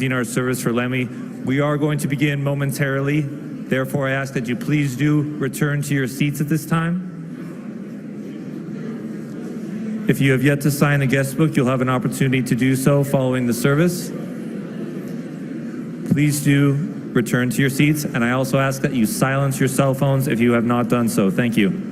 Our service for Lemmy. We are going to begin momentarily. Therefore, I ask that you please do return to your seats at this time. If you have yet to sign the guest book, you'll have an opportunity to do so following the service. Please do return to your seats, and I also ask that you silence your cell phones if you have not done so. Thank you.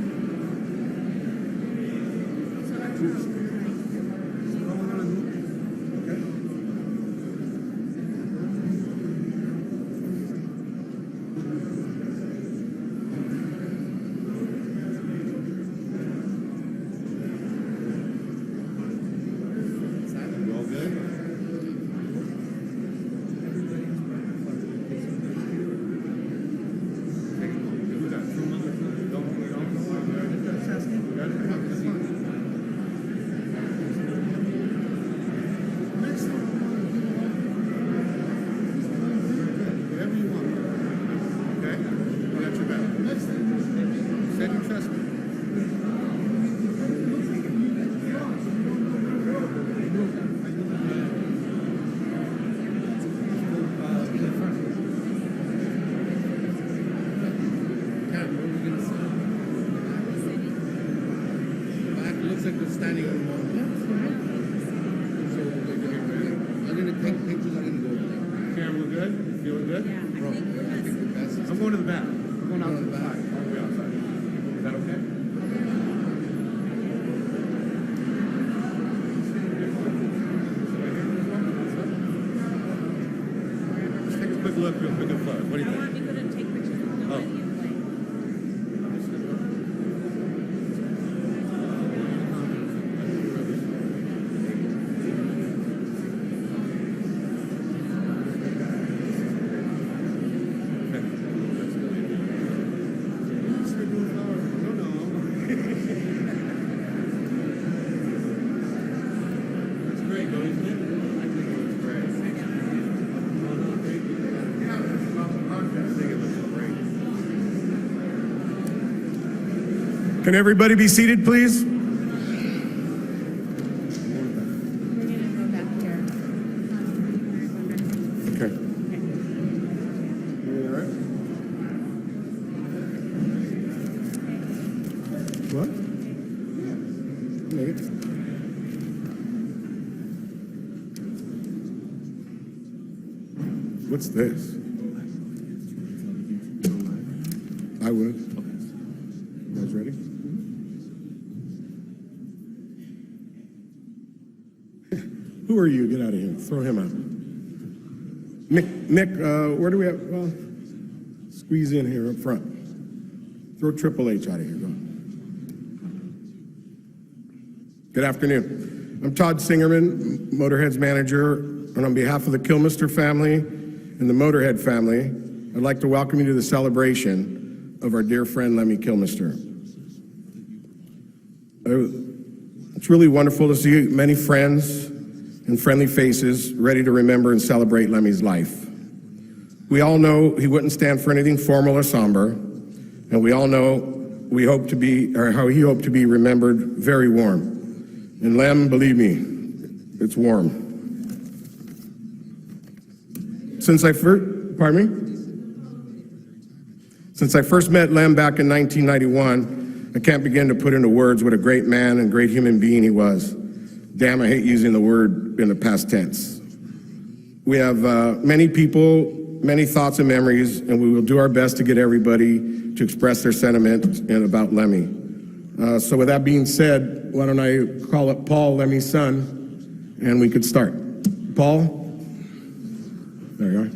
Can everybody be seated, please? Okay. You all right? What? Wait. What's this? I would. You guys ready? Who are you? Get out of here. Throw him out. Mick, where do we have? Well, squeeze in here up front. Throw Triple H out of here. Go. Good afternoon. I'm Todd Singerman, Motorhead's manager, and on behalf of the Kilmister family and the Motorhead family, I'd like to welcome you to the celebration of our dear friend Lemmy Kilmister. It's really wonderful to see many friends and friendly faces ready to remember and celebrate Lemmy's life. We all know he wouldn't stand for anything formal or somber, and we all know how he hoped to be remembered very warm. And Lem, believe me, it's warm. Since I first met Lem back in 1991, I can't begin to put into words what a great man and great human being he was. Damn, I hate using the word in the past tense. We have many people, many thoughts and memories, and we will do our best to get everybody to express their sentiment about Lemmy. So with that being said, why don't I call up Paul, Lemmy's son, and we could start. Paul? There you are.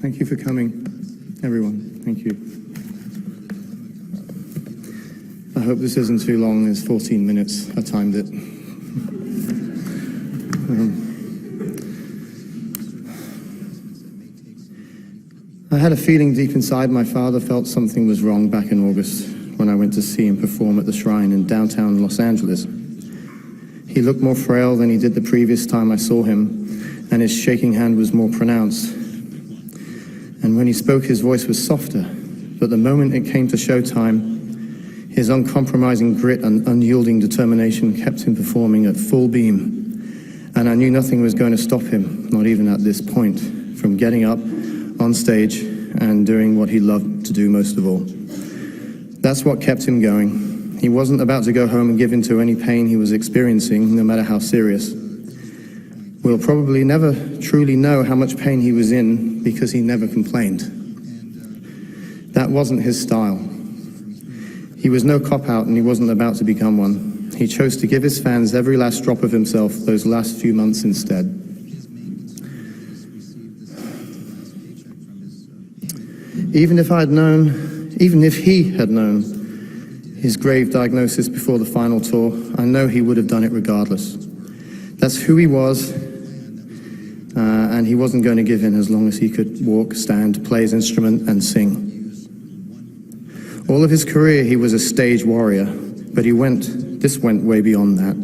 Thank you for coming, everyone. Thank you. I hope this isn't too long. There's 14 minutes. I timed it. I had a feeling deep inside my father felt something was wrong back in August when I went to see him perform at the Shrine in downtown Los Angeles. He looked more frail than he did the previous time I saw him, and his shaking hand was more pronounced. And when he spoke, his voice was softer. But the moment it came to showtime, his uncompromising grit and unyielding determination kept him performing at full beam. And I knew nothing was going to stop him, not even at this point, from getting up on stage and doing what he loved to do most of all. That's what kept him going. He wasn't about to go home and give in to any pain he was experiencing, no matter how serious. We'll probably never truly know how much pain he was in because he never complained. That wasn't his style. He was no cop-out, and he wasn't about to become one. He chose to give his fans every last drop of himself those last few months instead. Even if he had known his grave diagnosis before the final tour, I know he would have done it regardless. That's who he was, and he wasn't going to give in as long as he could walk, stand, play his instrument, and sing. All of his career, he was a stage warrior, but this went way beyond that.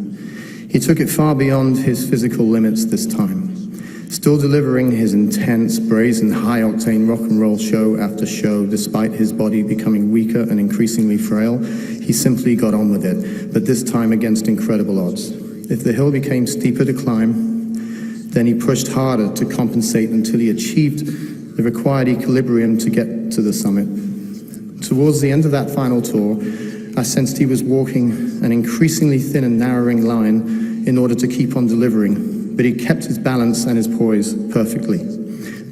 He took it far beyond his physical limits this time. Still delivering his intense, brazen, high-octane rock and roll show after show, despite his body becoming weaker and increasingly frail, he simply got on with it, but this time against incredible odds. If the hill became steeper to climb, then he pushed harder to compensate until he achieved the required equilibrium to get to the summit. Towards the end of that final tour, I sensed he was walking an increasingly thin and narrowing line in order to keep on delivering, but he kept his balance and his poise perfectly,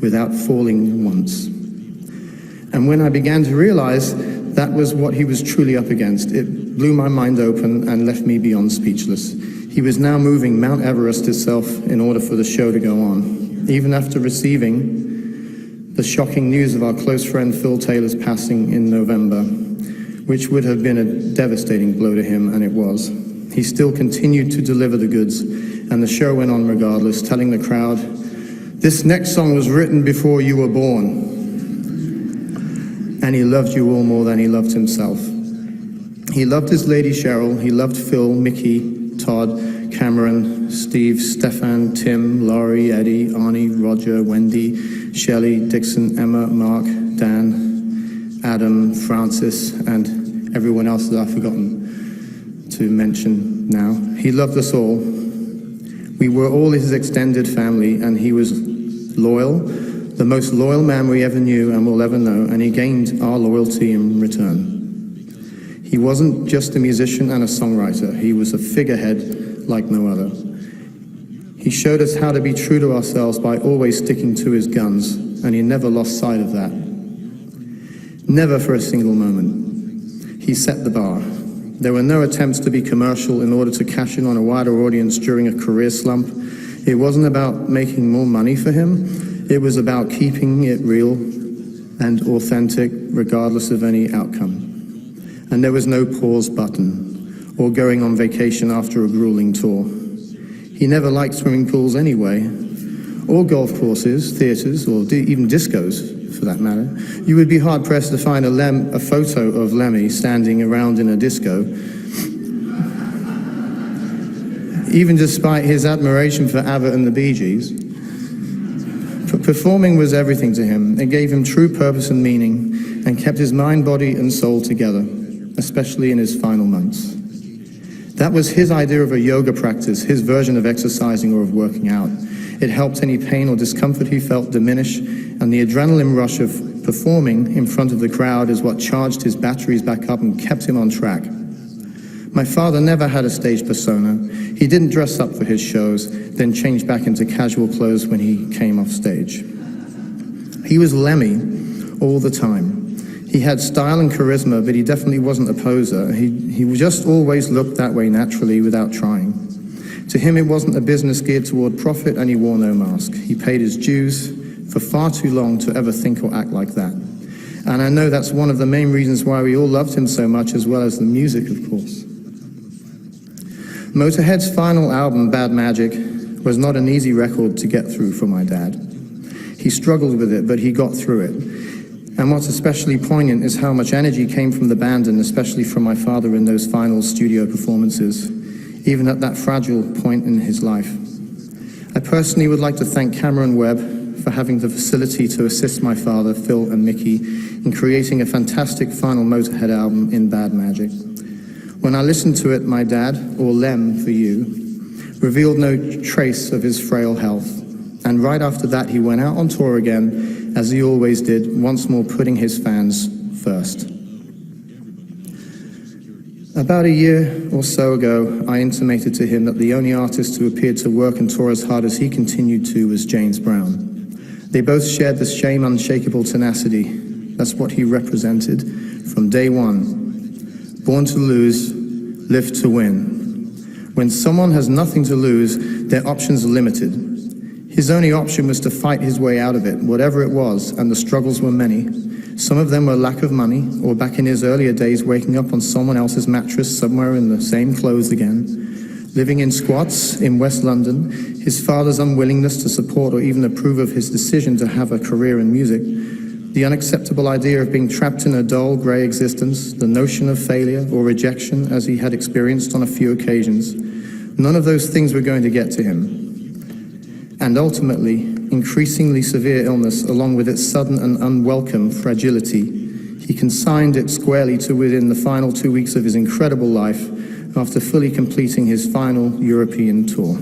without falling once. And when I began to realize that was what he was truly up against, it blew my mind open and left me beyond speechless. He was now moving Mount Everest itself in order for the show to go on. Even after receiving the shocking news of our close friend Phil Taylor's passing in November, which would have been a devastating blow to him, and it was, he still continued to deliver the goods, and the show went on regardless, telling the crowd, "This next song was written before you were born." And he loved you all more than he loved himself. He loved his lady Cheryl, he loved Phil, Mickey, Todd, Cameron, Steve, Stefan, Tim, Laurie, Eddie, Arnie, Roger, Wendy, Shelley, Dixon, Emma, Mark, Dan, Adam, Francis, and everyone else that I've forgotten to mention now. He loved us all. We were all his extended family, and he was loyal, the most loyal man we ever knew and will ever know, and he gained our loyalty in return. He wasn't just a musician and a songwriter. He was a figurehead like no other. He showed us how to be true to ourselves by always sticking to his guns, and he never lost sight of that. Never for a single moment. He set the bar. There were no attempts to be commercial in order to cash in on a wider audience during a career slump. It wasn't about making more money for him. It was about keeping it real and authentic regardless of any outcome. And there was no pause button or going on vacation after a grueling tour. He never liked swimming pools anyway, or golf courses, theaters, or even discos, for that matter. You would be hard-pressed to find a photo of Lemmy standing around in a disco, even despite his admiration for ABBA and the Bee Gees. Performing was everything to him. It gave him true purpose and meaning, and kept his mind, body, and soul together, especially in his final months. That was his idea of a yoga practice, his version of exercising or of working out. It helped any pain or discomfort he felt diminish, and the adrenaline rush of performing in front of the crowd is what charged his batteries back up and kept him on track. My father never had a stage persona. He didn't dress up for his shows, then change back into casual clothes when he came off stage. He was Lemmy all the time. He had style and charisma, but he definitely wasn't a poser. He just always looked that way naturally without trying. To him, it wasn't a business geared toward profit, and he wore no mask. He paid his dues for far too long to ever think or act like that. And I know that's one of the main reasons why we all loved him so much, as well as the music, of course. Motorhead's final album, Bad Magic, was not an easy record to get through for my dad. He struggled with it, but he got through it. And what's especially poignant is how much energy came from the band, and especially from my father in those final studio performances, even at that fragile point in his life. I personally would like to thank Cameron Webb for having the facility to assist my father, Phil and Mickey, in creating a fantastic final Motorhead album in Bad Magic. When I listened to it, my dad, or Lem for you, revealed no trace of his frail health. And right after that, he went out on tour again, as he always did, once more putting his fans first. About a year or so ago, I intimated to him that the only artist who appeared to work and tour as hard as he continued to was James Brown. They both shared the same unshakable tenacity. That's what he represented from day one. Born to lose, live to win. When someone has nothing to lose, their options are limited. His only option was to fight his way out of it, whatever it was, and the struggles were many. Some of them were lack of money, or back in his earlier days, waking up on someone else's mattress somewhere in the same clothes again. Living in squats in West London, his father's unwillingness to support or even approve of his decision to have a career in music, the unacceptable idea of being trapped in a dull, grey existence, the notion of failure or rejection as he had experienced on a few occasions. None of those things were going to get to him. And ultimately, increasingly severe illness, along with its sudden and unwelcome fragility, he consigned it squarely to within the final 2 weeks of his incredible life after fully completing his final European tour.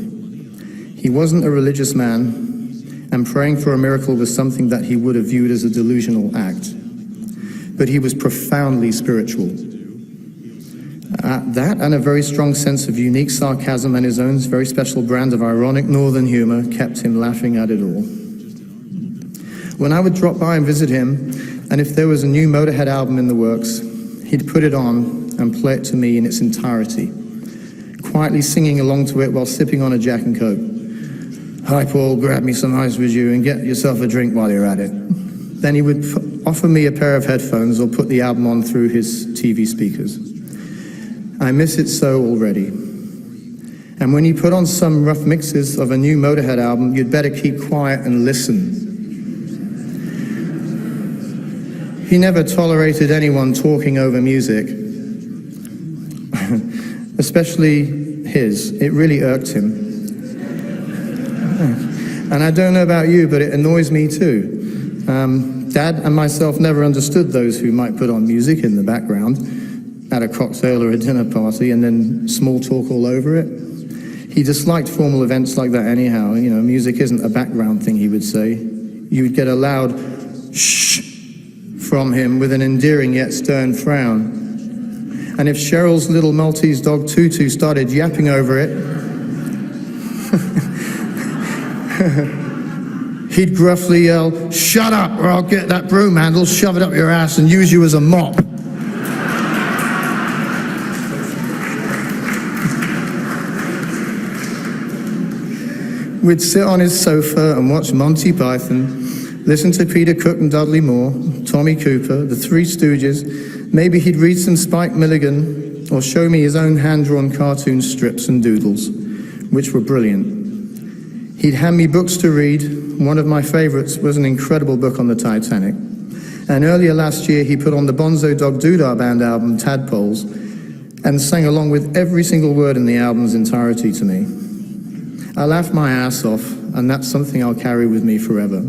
He wasn't a religious man, and praying for a miracle was something that he would have viewed as a delusional act. But he was profoundly spiritual. That and a very strong sense of unique sarcasm and his own very special brand of ironic northern humor kept him laughing at it all. When I would drop by and visit him, and if there was a new Motorhead album in the works, he'd put it on and play it to me in its entirety, quietly singing along to it while sipping on a Jack and Coke. "Hi Paul, grab me some ice with you and get yourself a drink while you're at it." Then he would offer me a pair of headphones or put the album on through his TV speakers. I miss it so already. And when you put on some rough mixes of a new Motorhead album, you'd better keep quiet and listen. He never tolerated anyone talking over music, especially his. It really irked him. And I don't know about you, but it annoys me too. Dad and myself never understood those who might put on music in the background at a cocktail or a dinner party and then small talk all over it. He disliked formal events like that anyhow. You know, music isn't a background thing, he would say. You would get a loud shh from him with an endearing yet stern frown. And if Cheryl's little Maltese dog Tutu started yapping over it, he'd gruffly yell, "Shut up, or I'll get that broom handle, shove it up your ass, and use you as a mop." We'd sit on his sofa and watch Monty Python, listen to Peter Cook and Dudley Moore, Tommy Cooper, the Three Stooges. Maybe he'd read some Spike Milligan or show me his own hand-drawn cartoon strips and doodles, which were brilliant. He'd hand me books to read. One of my favorites was an incredible book on the Titanic. And earlier last year, he put on the Bonzo Dog Doodah Band album, Tadpoles, and sang along with every single word in the album's entirety to me. I laughed my ass off, and that's something I'll carry with me forever.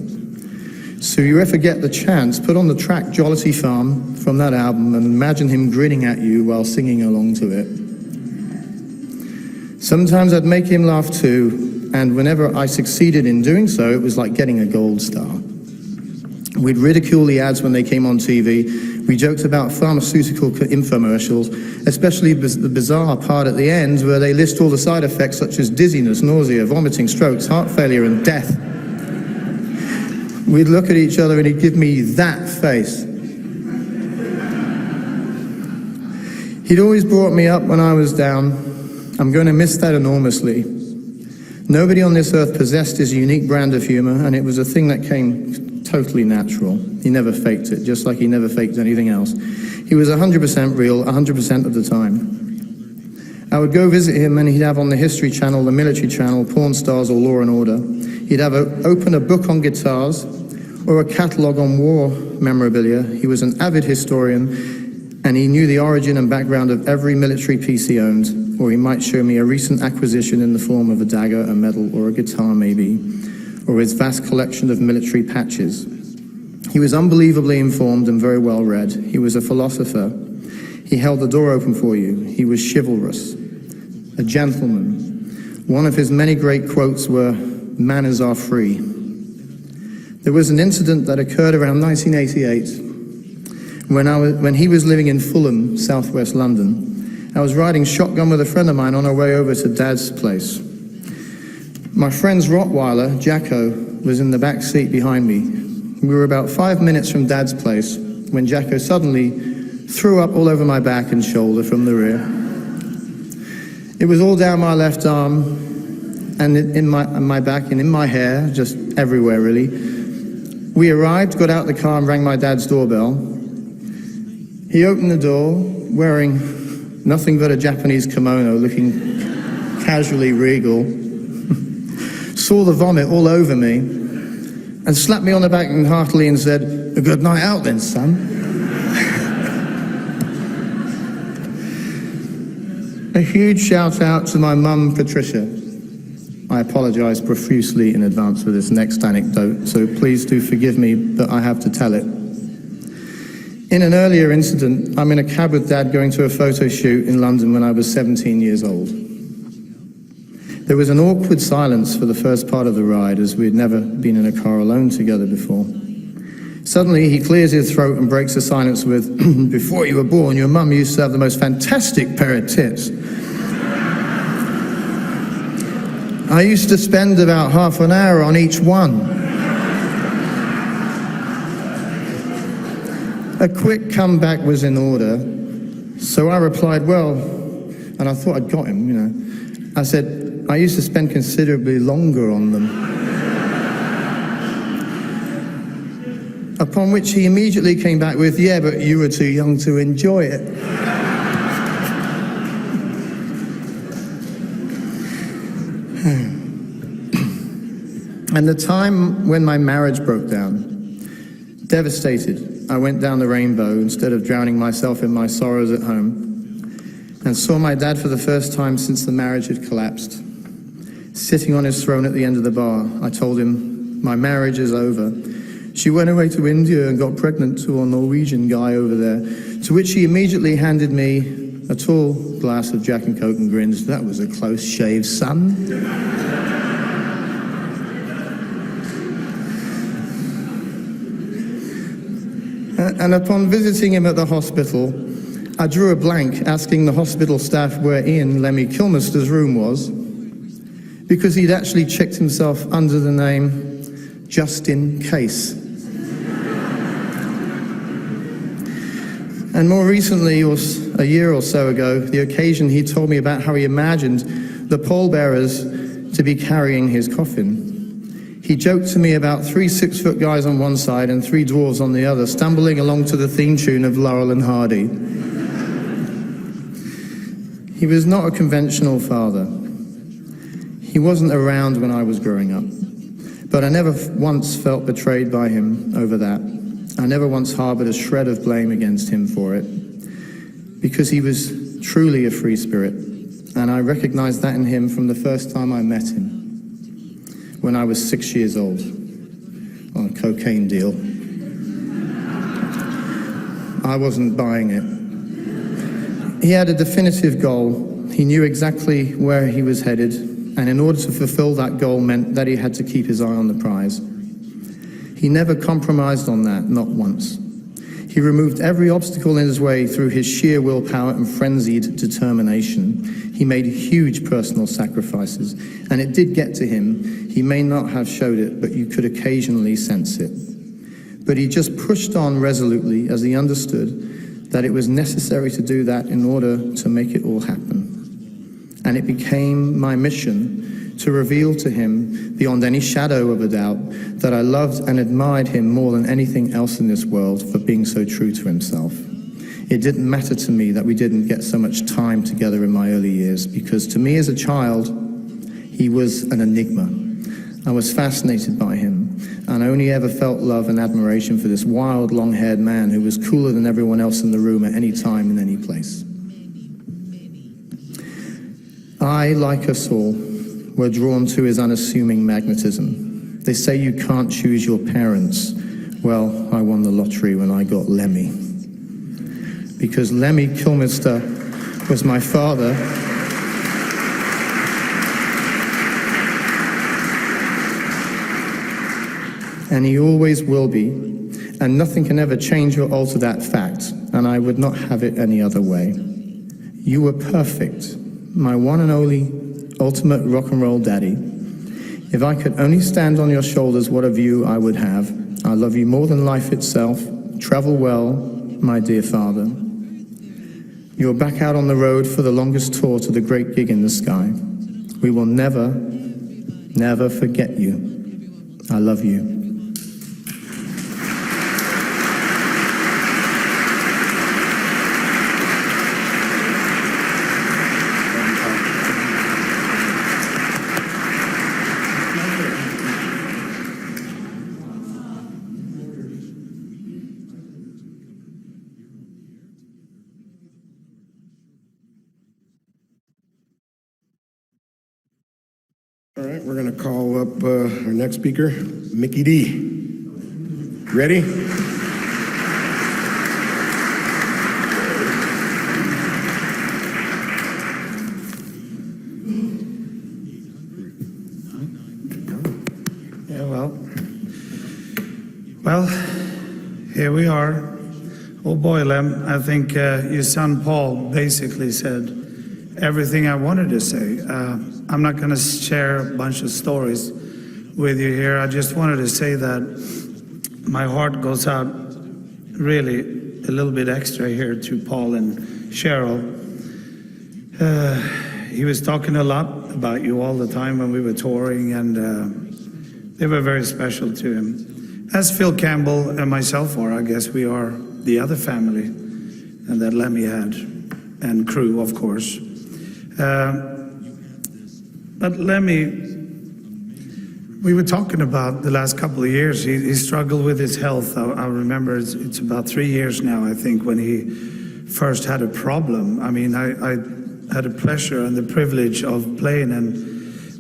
So you ever get the chance, put on the track Jollity Farm from that album and imagine him grinning at you while singing along to it. Sometimes I'd make him laugh too, and whenever I succeeded in doing so, it was like getting a gold star. We'd ridicule the ads when they came on TV. We joked about pharmaceutical infomercials, especially the bizarre part at the end where they list all the side effects such as dizziness, nausea, vomiting, strokes, heart failure, and death. We'd look at each other and he'd give me that face. He'd always brought me up when I was down. I'm going to miss that enormously. Nobody on this earth possessed his unique brand of humor, and it was a thing that came totally natural. He never faked it, just like he never faked anything else. He was 100% real, 100% of the time. I would go visit him and he'd have on the History Channel, the Military Channel, Pawn Stars or Law and Order. He'd have open a book on guitars or a catalogue on war memorabilia. He was an avid historian and he knew the origin and background of every military piece he owned, or he might show me a recent acquisition in the form of a dagger, a medal, or a guitar maybe. or his vast collection of military patches. He was unbelievably informed and very well read. He was a philosopher. He held the door open for you. He was chivalrous, a gentleman. One of his many great quotes were, "Manners are free." There was an incident that occurred around 1988 when he was living in Fulham, southwest London. I was riding shotgun with a friend of mine on our way over to Dad's place. My friend's Rottweiler, Jacko, was in the back seat behind me. We were about 5 minutes from Dad's place when Jacko suddenly threw up all over my back and shoulder from the rear. It was all down my left arm and in my back and in my hair, just everywhere really. We arrived, got out the car and rang my dad's doorbell. He opened the door wearing nothing but a Japanese kimono, looking casually regal. Saw the vomit all over me and slapped me on the back and heartily and said, "A good night out then, son." A huge shout out to my mum, Patricia. I apologize profusely in advance for this next anecdote, so please do forgive me, but I have to tell it. In an earlier incident, I'm in a cab with Dad going to a photo shoot in London when I was 17 years old. There was an awkward silence for the first part of the ride, as we had never been in a car alone together before. Suddenly, he clears his throat and breaks the silence with, "Before you were born, your mum used to have the most fantastic pair of tits. I used to spend about half an hour on each one." A quick comeback was in order, so I replied, "Well," and I thought I'd got him, you know. I said, "I used to spend considerably longer on them." Upon which he immediately came back with, "Yeah, but you were too young to enjoy it." And the time when my marriage broke down, devastated, I went down the rainbow instead of drowning myself in my sorrows at home, and saw my dad for the first time since the marriage had collapsed. Sitting on his throne at the end of the bar, I told him, "My marriage is over. She went away to India and got pregnant to a Norwegian guy over there," to which he immediately handed me a tall glass of Jack and Coke and grinned, "That was a close shave, son." And upon visiting him at the hospital, I drew a blank asking the hospital staff where Ian Lemmy Kilmister's room was, because he'd actually checked himself under the name just in case. And more recently, a year or so ago, the occasion he told me about how he imagined the pallbearers to be carrying his coffin. He joked to me about 3 6-foot guys on one side and 3 dwarves on the other, stumbling along to the theme tune of Laurel and Hardy. He was not a conventional father. He wasn't around when I was growing up, but I never once felt betrayed by him over that. I never once harbored a shred of blame against him for it, because he was truly a free spirit, and I recognized that in him from the first time I met him, when I was 6 years old, on a cocaine deal. I wasn't buying it. He had a definitive goal. He knew exactly where he was headed, and in order to fulfill that goal meant that he had to keep his eye on the prize. He never compromised on that, not once. He removed every obstacle in his way through his sheer willpower and frenzied determination. He made huge personal sacrifices, and it did get to him. He may not have showed it, but you could occasionally sense it. But he just pushed on resolutely as he understood that it was necessary to do that in order to make it all happen. And it became my mission to reveal to him, beyond any shadow of a doubt, that I loved and admired him more than anything else in this world for being so true to himself. It didn't matter to me that we didn't get so much time together in my early years, because to me as a child, he was an enigma. I was fascinated by him, and I only ever felt love and admiration for this wild, long-haired man who was cooler than everyone else in the room at any time in any place. I, like us all, were drawn to his unassuming magnetism. They say you can't choose your parents. Well, I won the lottery when I got Lemmy. Because Lemmy Kilmister was my father. And he always will be. And nothing can ever change or alter that fact. And I would not have it any other way. You were perfect. My one and only ultimate rock and roll daddy. If I could only stand on your shoulders, what a view I would have. I love you more than life itself. Travel well, my dear father. You're back out on the road for the longest tour to the great gig in the sky. We will never, never forget you. I love you. All right, we're going to call up our next speaker, Mickey D. Ready? Yeah, well, here we are. Oh boy, Lem, I think your son Paul basically said everything I wanted to say. I'm not going to share a bunch of stories with you here. I just wanted to say that my heart goes out really a little bit extra here to Paul and Cheryl. He was talking a lot about you all the time when we were touring, and they were very special to him. As Phil Campbell and myself are, I guess we are the other family and that Lemmy had, and crew, of course. But Lemmy, we were talking about the last couple of years. He struggled with his health. I remember it's about 3 years now, I think, when he first had a problem. I mean, I had the pleasure and the privilege of playing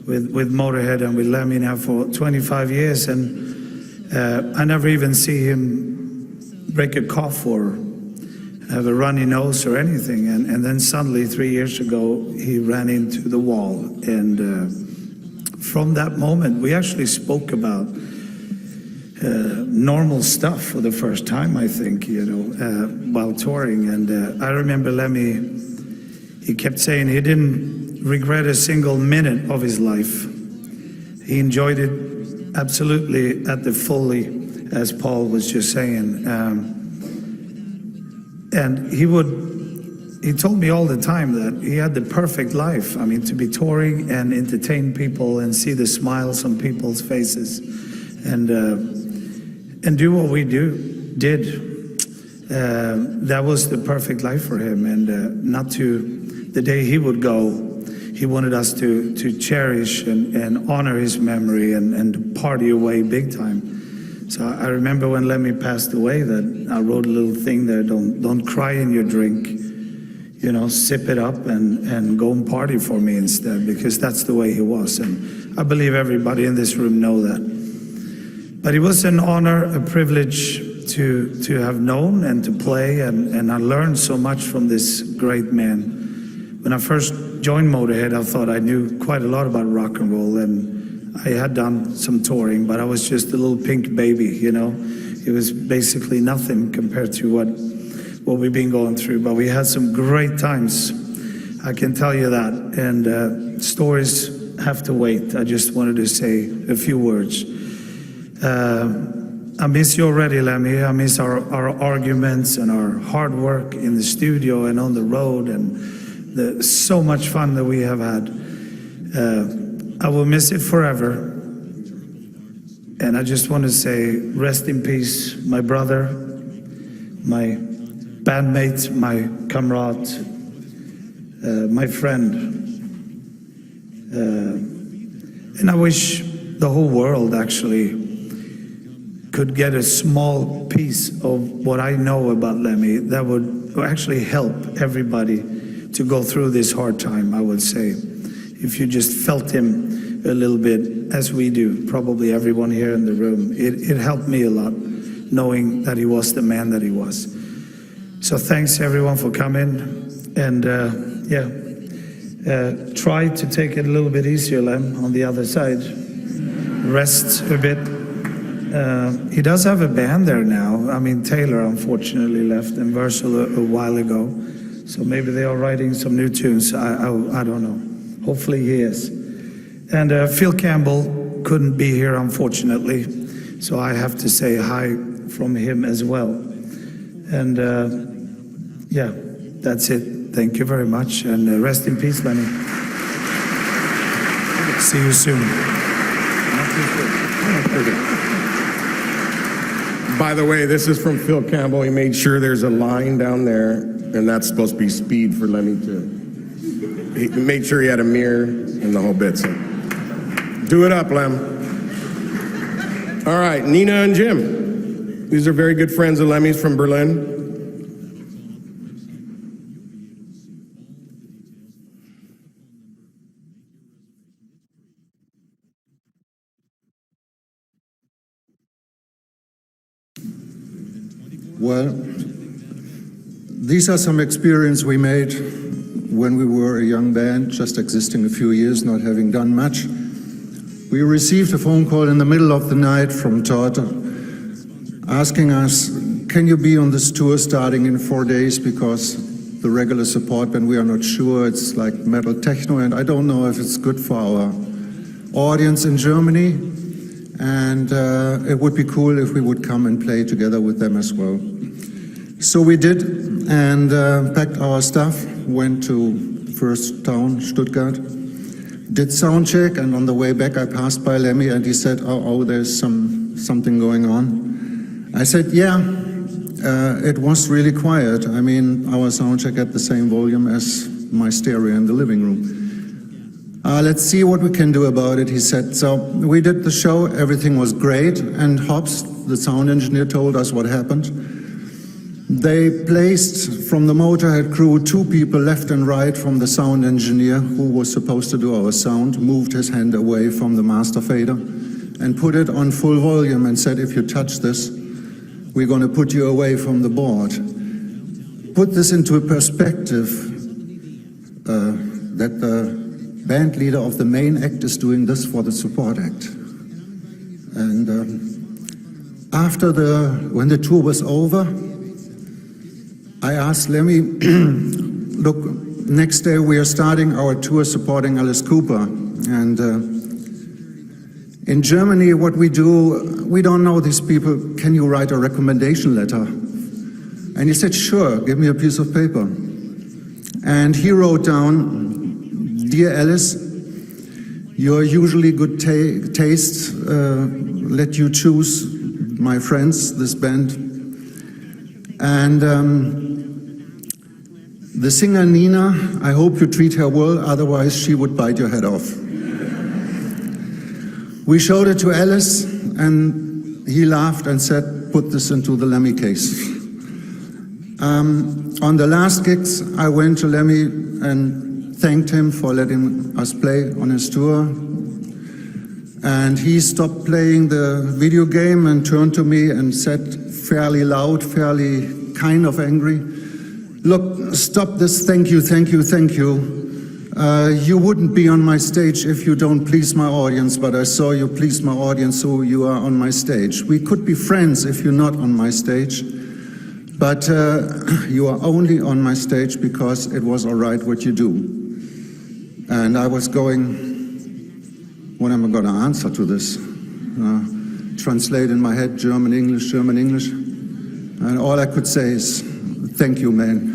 with Motorhead and with Lemmy now for 25 years, and I never even see him break a cough or have a runny nose or anything, and then suddenly 3 years ago he ran into the wall, and from that moment we actually spoke about normal stuff for the first time, I think, while touring. And I remember Lemmy, he kept saying he didn't regret a single minute of his life. He enjoyed it absolutely at the fully, as Paul was just saying. And he told me all the time that he had the perfect life. I mean, to be touring and entertain people and see the smiles on people's faces, and do what we did. That was the perfect life for him. And not to the day he would go, he wanted us to cherish and honor his memory and party away big time. So I remember when Lemmy passed away that I wrote a little thing there, don't cry in your drink, sip it up and go and party for me instead, because that's the way he was. And I believe everybody in this room know that. But it was an honor, a privilege to have known and to play, and I learned so much from this great man. When I first joined Motorhead, I thought I knew quite a lot about rock and roll, and I had done some touring, but I was just a little pink baby, It was basically nothing compared to what we've been going through. But we had some great times, I can tell you that. And stories have to wait. I just wanted to say a few words. I miss you already, Lemmy. I miss our arguments and our hard work in the studio and on the road, and so much fun that we have had. I will miss it forever. And I just want to say, rest in peace, my brother, my bandmate, my comrade, my friend. And I wish the whole world actually could get a small piece of what I know about Lemmy that would actually help everybody to go through this hard time, I would say. If you just felt him a little bit, as we do, probably everyone here in the room. It helped me a lot, knowing that he was the man that he was. So thanks everyone for coming, and try to take it a little bit easier, Lem, on the other side. Rest a bit. He does have a band there now. I mean, Taylor unfortunately left, and Virgil a while ago. So maybe they are writing some new tunes. I don't know. Hopefully he is. And Phil Campbell couldn't be here, unfortunately. So I have to say hi from him as well. And yeah, that's it. Thank you very much. And rest in peace, Lenny. See you soon. By the way, this is from Phil Campbell. He made sure there's a line down there, and that's supposed to be speed for Lemmy too. He made sure he had a mirror and the whole bit. So do it up, Lem. All right, Nina and Jim. These are very good friends of Lemmy's from Berlin. Well, these are some experiences we made when we were a young band, just existing a few years, not having done much. We received a phone call in the middle of the night from Todd asking us, can you be on this tour starting in 4 days, because the regular support band, we are not sure, it's like metal techno, and I don't know if it's good for our audience in Germany. And it would be cool if we would come and play together with them as well. So we did, and packed our stuff, went to first town, Stuttgart, did sound check, and on the way back I passed by Lemmy and he said, oh, there's something going on. I said, yeah, it was really quiet. I mean, our sound check had the same volume as my stereo in the living room. Let's see what we can do about it, he said. So we did the show, everything was great, and Hobbs, the sound engineer, told us what happened. They placed from the Motorhead crew 2 people left and right from the sound engineer who was supposed to do our sound, moved his hand away from the master fader and put it on full volume and said, if you touch this, we're going to put you away from the board. Put this into a perspective that the band leader of the main act is doing this for the support act. And when the tour was over, I asked Lemmy, look, next day we are starting our tour supporting Alice Cooper. And in Germany, what we do, we don't know these people. Can you write a recommendation letter? And he said, sure, give me a piece of paper. And he wrote down, Dear Alice, your usually good taste let you choose my friends, this band. And the singer Nina, I hope you treat her well, otherwise she would bite your head off. We showed it to Alice and he laughed and said, put this into the Lemmy case. On the last gigs, I went to Lemmy and thanked him for letting us play on his tour. And he stopped playing the video game and turned to me and said fairly loud, fairly kind of angry, look, stop this, thank you, thank you, thank you. You wouldn't be on my stage if you don't please my audience, but I saw you please my audience, so you are on my stage. We could be friends if you're not on my stage, but you are only on my stage because it was all right what you do. And I was going, what am I going to answer to this? Translate in my head, German, English, German, English. And all I could say is, thank you, man.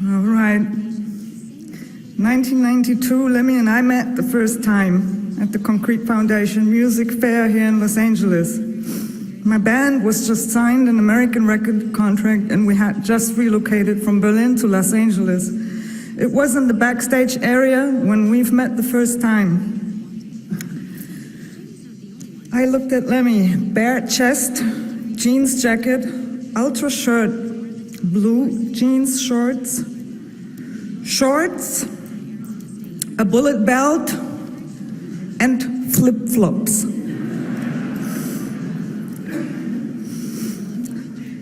All right. 1992, Lemmy and I met the first time at the Concrete Foundation Music Fair here in Los Angeles. My band was just signed an American record contract and we had just relocated from Berlin to Los Angeles. It was in the backstage area when we've met the first time. I looked at Lemmy, bare chest, jeans jacket, ultra shirt, blue jeans shorts, a bullet belt, and flip-flops.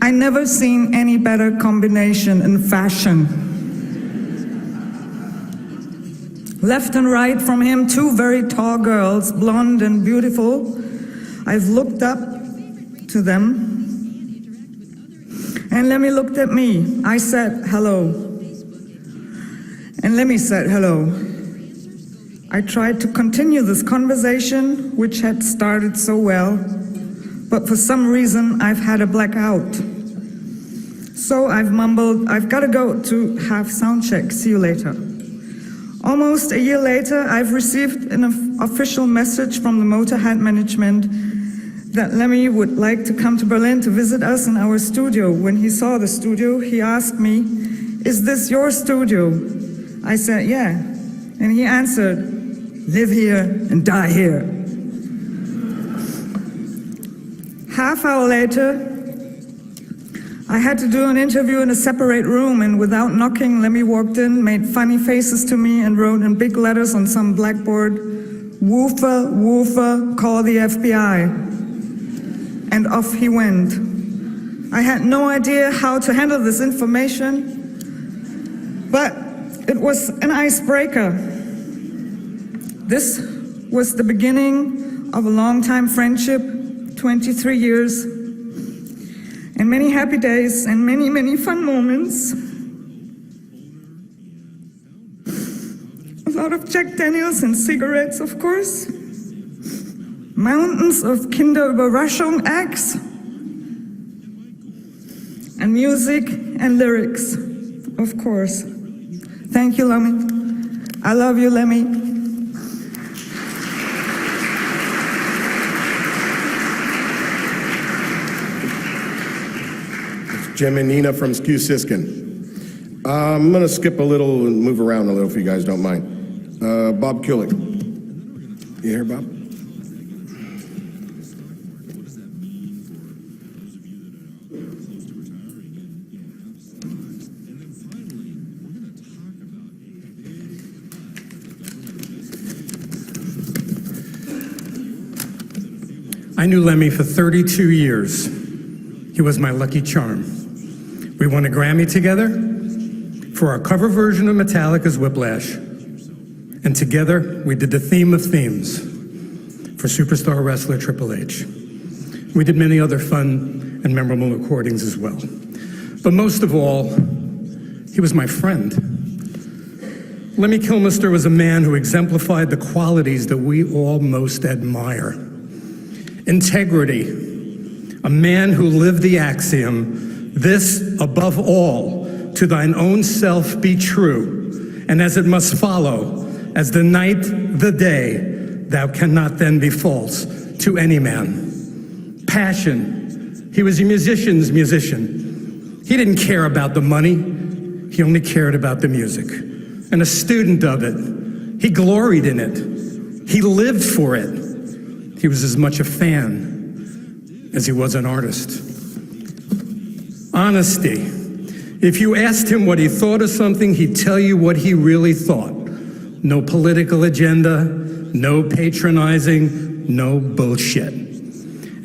I never seen any better combination in fashion. Left and right from him, two very tall girls, blonde and beautiful. I've looked up to them. And Lemmy looked at me. I said hello. And Lemmy said hello. I tried to continue this conversation, which had started so well, but for some reason I've had a blackout. So I've mumbled, I've got to go to have sound check, see you later. Almost a year later, I've received an official message from the Motorhead management that Lemmy would like to come to Berlin to visit us in our studio. When he saw the studio, he asked me, "Is this your studio?" I said, "Yeah." And he answered, "Live here and die here." Half hour later, I had to do an interview in a separate room, and without knocking, Lemmy walked in, made funny faces to me, and wrote in big letters on some blackboard, "Woofer, woofer, call the FBI." And off he went. I had no idea how to handle this information, but it was an icebreaker. This was the beginning of a long-time friendship, 23 years, and many happy days and many, many fun moments. A lot of Jack Daniels and cigarettes, of course. Mountains of Kinderüberraschung acts. And music and lyrics, of course. Thank you, Lemmy. I love you, Lemmy. Jim and Nina from Skew Siskin. I'm going to skip a little and move around a little if you guys don't mind. Bob Kulick. You here, Bob? I knew Lemmy for 32 years. He was my lucky charm. We won a Grammy together for our cover version of Metallica's Whiplash. And together, we did the theme of themes for superstar wrestler Triple H. We did many other fun and memorable recordings as well. But most of all, he was my friend. Lemmy Kilmister was a man who exemplified the qualities that we all most admire. Integrity, a man who lived the axiom, "This above all, to thine own self be true, and as it must follow, as the night, the day, thou cannot then be false to any man." Passion, he was a musician's musician. He didn't care about the money, he only cared about the music. And a student of it, he gloried in it, he lived for it. He was as much a fan as he was an artist. Honesty. If you asked him what he thought of something, he'd tell you what he really thought. No political agenda, no patronizing, no bullshit.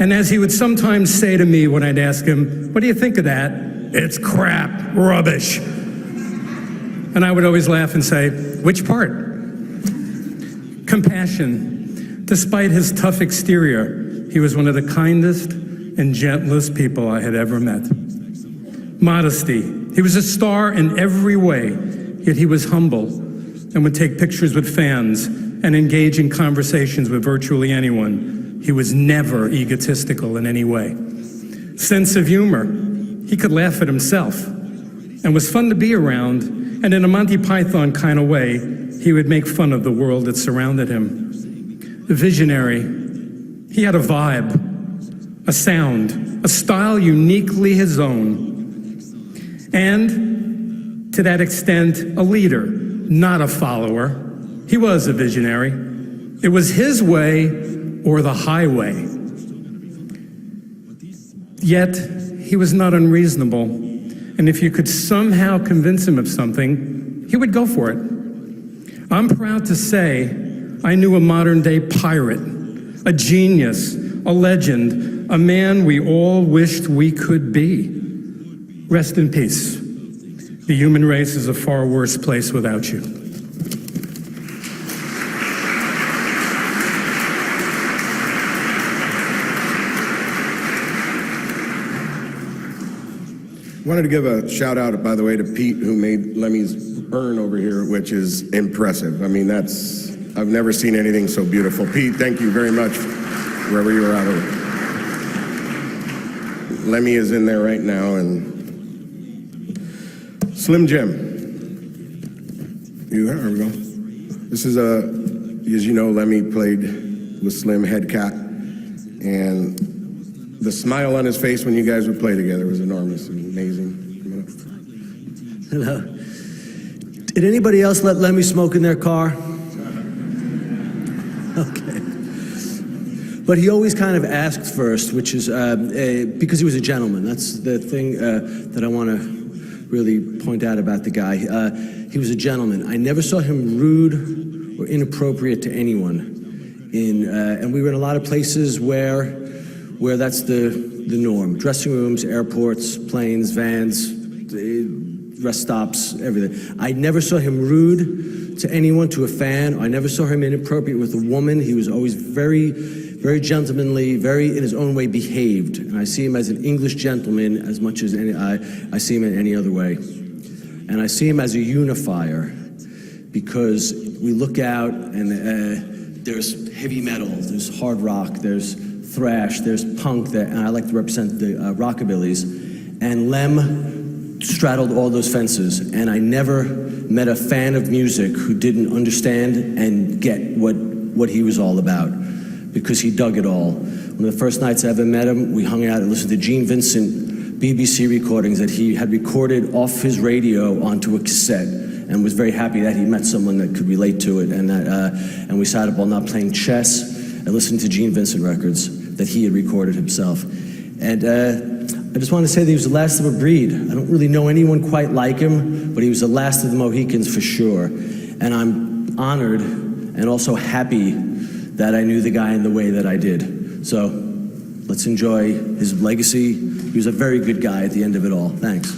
And as he would sometimes say to me when I'd ask him, "What do you think of that?" "It's crap, rubbish." And I would always laugh and say, "Which part?" Compassion. Despite his tough exterior, he was one of the kindest and gentlest people I had ever met. Modesty. He was a star in every way, yet he was humble and would take pictures with fans and engage in conversations with virtually anyone. He was never egotistical in any way. Sense of humor. He could laugh at himself and was fun to be around, and in a Monty Python kind of way, he would make fun of the world that surrounded him. Visionary. He had a vibe, a sound, a style uniquely his own. And to that extent, a leader, not a follower. He was a visionary. It was his way or the highway. Yet, he was not unreasonable, and if you could somehow convince him of something, he would go for it. I'm proud to say I knew a modern-day pirate, a genius, a legend, a man we all wished we could be. Rest in peace. The human race is a far worse place without you. Wanted to give a shout out, by the way, to Pete, who made Lemmy's urn over here, which is impressive. I mean, I've never seen anything so beautiful. Pete, thank you very much, wherever you were out of. Lemmy is in there right now, and Slim Jim. There we go. This is as you know, Lemmy played with Slim Head Cat, and the smile on his face when you guys would play together was enormous and amazing. Hello. Did anybody else let Lemmy smoke in their car? Okay. But he always kind of asked first, which is because he was a gentleman. That's the thing that I want to really point out about the guy. He was a gentleman. I never saw him rude or inappropriate to anyone. And we were in a lot of places where that's the norm. Dressing rooms, airports, planes, vans, rest stops, everything. I never saw him rude to anyone, to a fan. I never saw him inappropriate with a woman. He was always very, very gentlemanly, very in his own way behaved. And I see him as an English gentleman as much as I see him in any other way. And I see him as a unifier because we look out and there's heavy metal, there's hard rock, there's thrash, there's punk, and I like to represent the rockabillys. And Lem straddled all those fences, and I never met a fan of music who didn't understand and get what he was all about, because he dug it all. One of the first nights I ever met him, we hung out and listened to Gene Vincent BBC recordings that he had recorded off his radio onto a cassette, and was very happy that he met someone that could relate to it, and we sat up all night playing chess and listening to Gene Vincent records that he had recorded himself. And I just want to say that he was the last of a breed. I don't really know anyone quite like him, but he was the last of the Mohicans for sure. And I'm honored and also happy that I knew the guy in the way that I did. So let's enjoy his legacy. He was a very good guy at the end of it all. Thanks.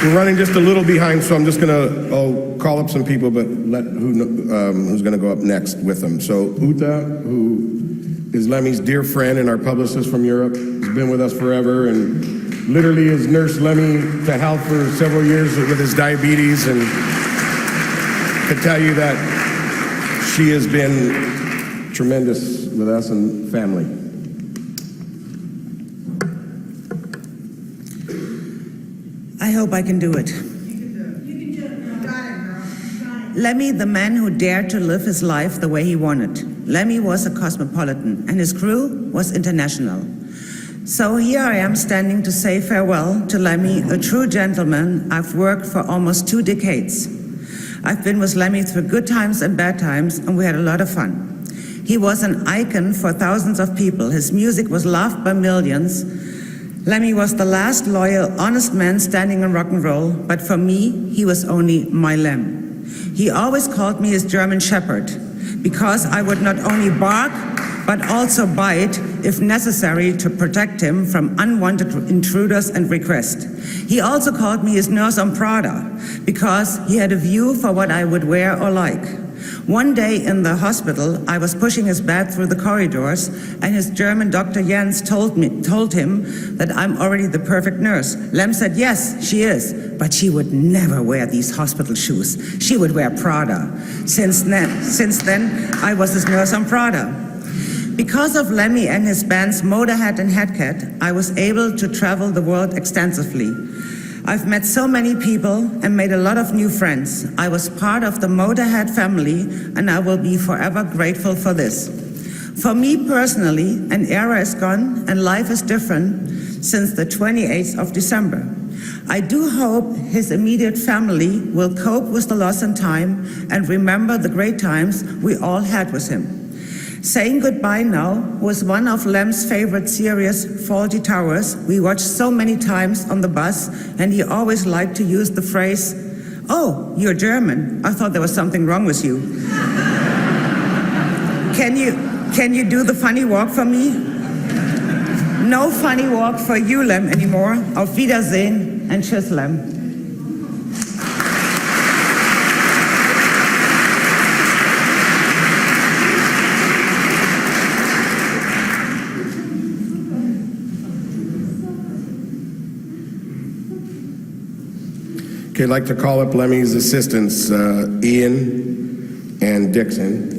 We're running just a little behind, so I'm just I'll call up some people, but who's gonna go up next with them. So Uta, who is Lemmy's dear friend and our publicist from Europe, has been with us forever and literally has nursed Lemmy to health for several years with his diabetes, and can tell you that she has been tremendous with us and family. I hope I can do it. Lemmy, the man who dared to live his life the way he wanted. Lemmy was a cosmopolitan, and his crew was international. So here I am standing to say farewell to Lemmy, a true gentleman I've worked for almost 2 decades. I've been with Lemmy through good times and bad times, and we had a lot of fun. He was an icon for thousands of people. His music was loved by millions. Lemmy was the last loyal, honest man standing in rock and roll, but for me, he was only my Lem. He always called me his German shepherd, because I would not only bark, but also bite if necessary to protect him from unwanted intruders and requests. He also called me his nurse on Prada, because he had a view for what I would wear or like. One day in the hospital, I was pushing his bed through the corridors, and his German doctor Jens told him that I'm already the perfect nurse. Lem said, yes, she is, but she would never wear these hospital shoes. She would wear Prada. Since then, I was his nurse on Prada. Because of Lemmy and his bands Motorhead and Headcat, I was able to travel the world extensively. I've met so many people and made a lot of new friends. I was part of the Motorhead family, and I will be forever grateful for this. For me personally, an era is gone and life is different since the 28th of December. I do hope his immediate family will cope with the loss in time and remember the great times we all had with him. Saying Goodbye Now was one of Lem's favorite series, Faulty Towers. We watched so many times on the bus, and he always liked to use the phrase, "Oh, you're German. I thought there was something wrong with you." Can you do the funny walk for me? No funny walk for you, Lem, anymore. Auf Wiedersehen and tschüss, Lem. Okay, I'd like to call up Lemmy's assistants, Ian and Dixon,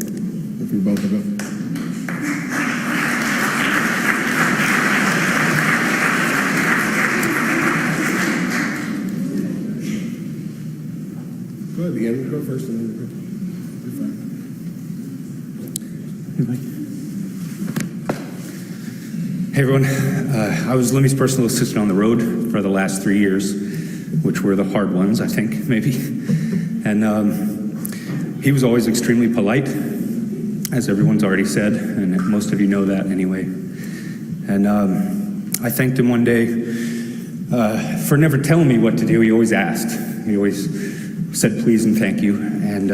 if you both of them. Go ahead, Ian, go first. And then Hey everyone, I was Lemmy's personal assistant on the road for the last 3 years, which were the hard ones, I think, maybe. And he was always extremely polite, as everyone's already said, and most of you know that anyway. And I thanked him one day for never telling me what to do. He always asked. He always said please and thank you. And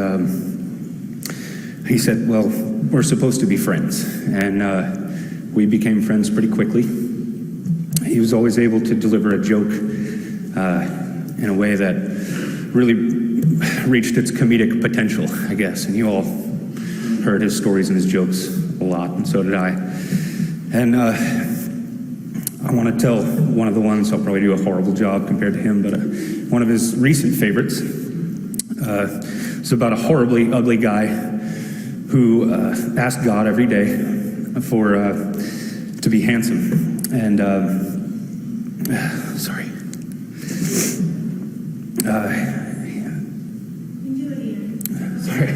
he said, well, we're supposed to be friends. And we became friends pretty quickly. He was always able to deliver a joke in a way that really reached its comedic potential, I guess. And you all heard his stories and his jokes a lot, and so did I. And I want to tell one of the ones, I'll probably do a horrible job compared to him, but one of his recent favorites. It's about a horribly ugly guy who asked God every day to be handsome. And, sorry. Sorry.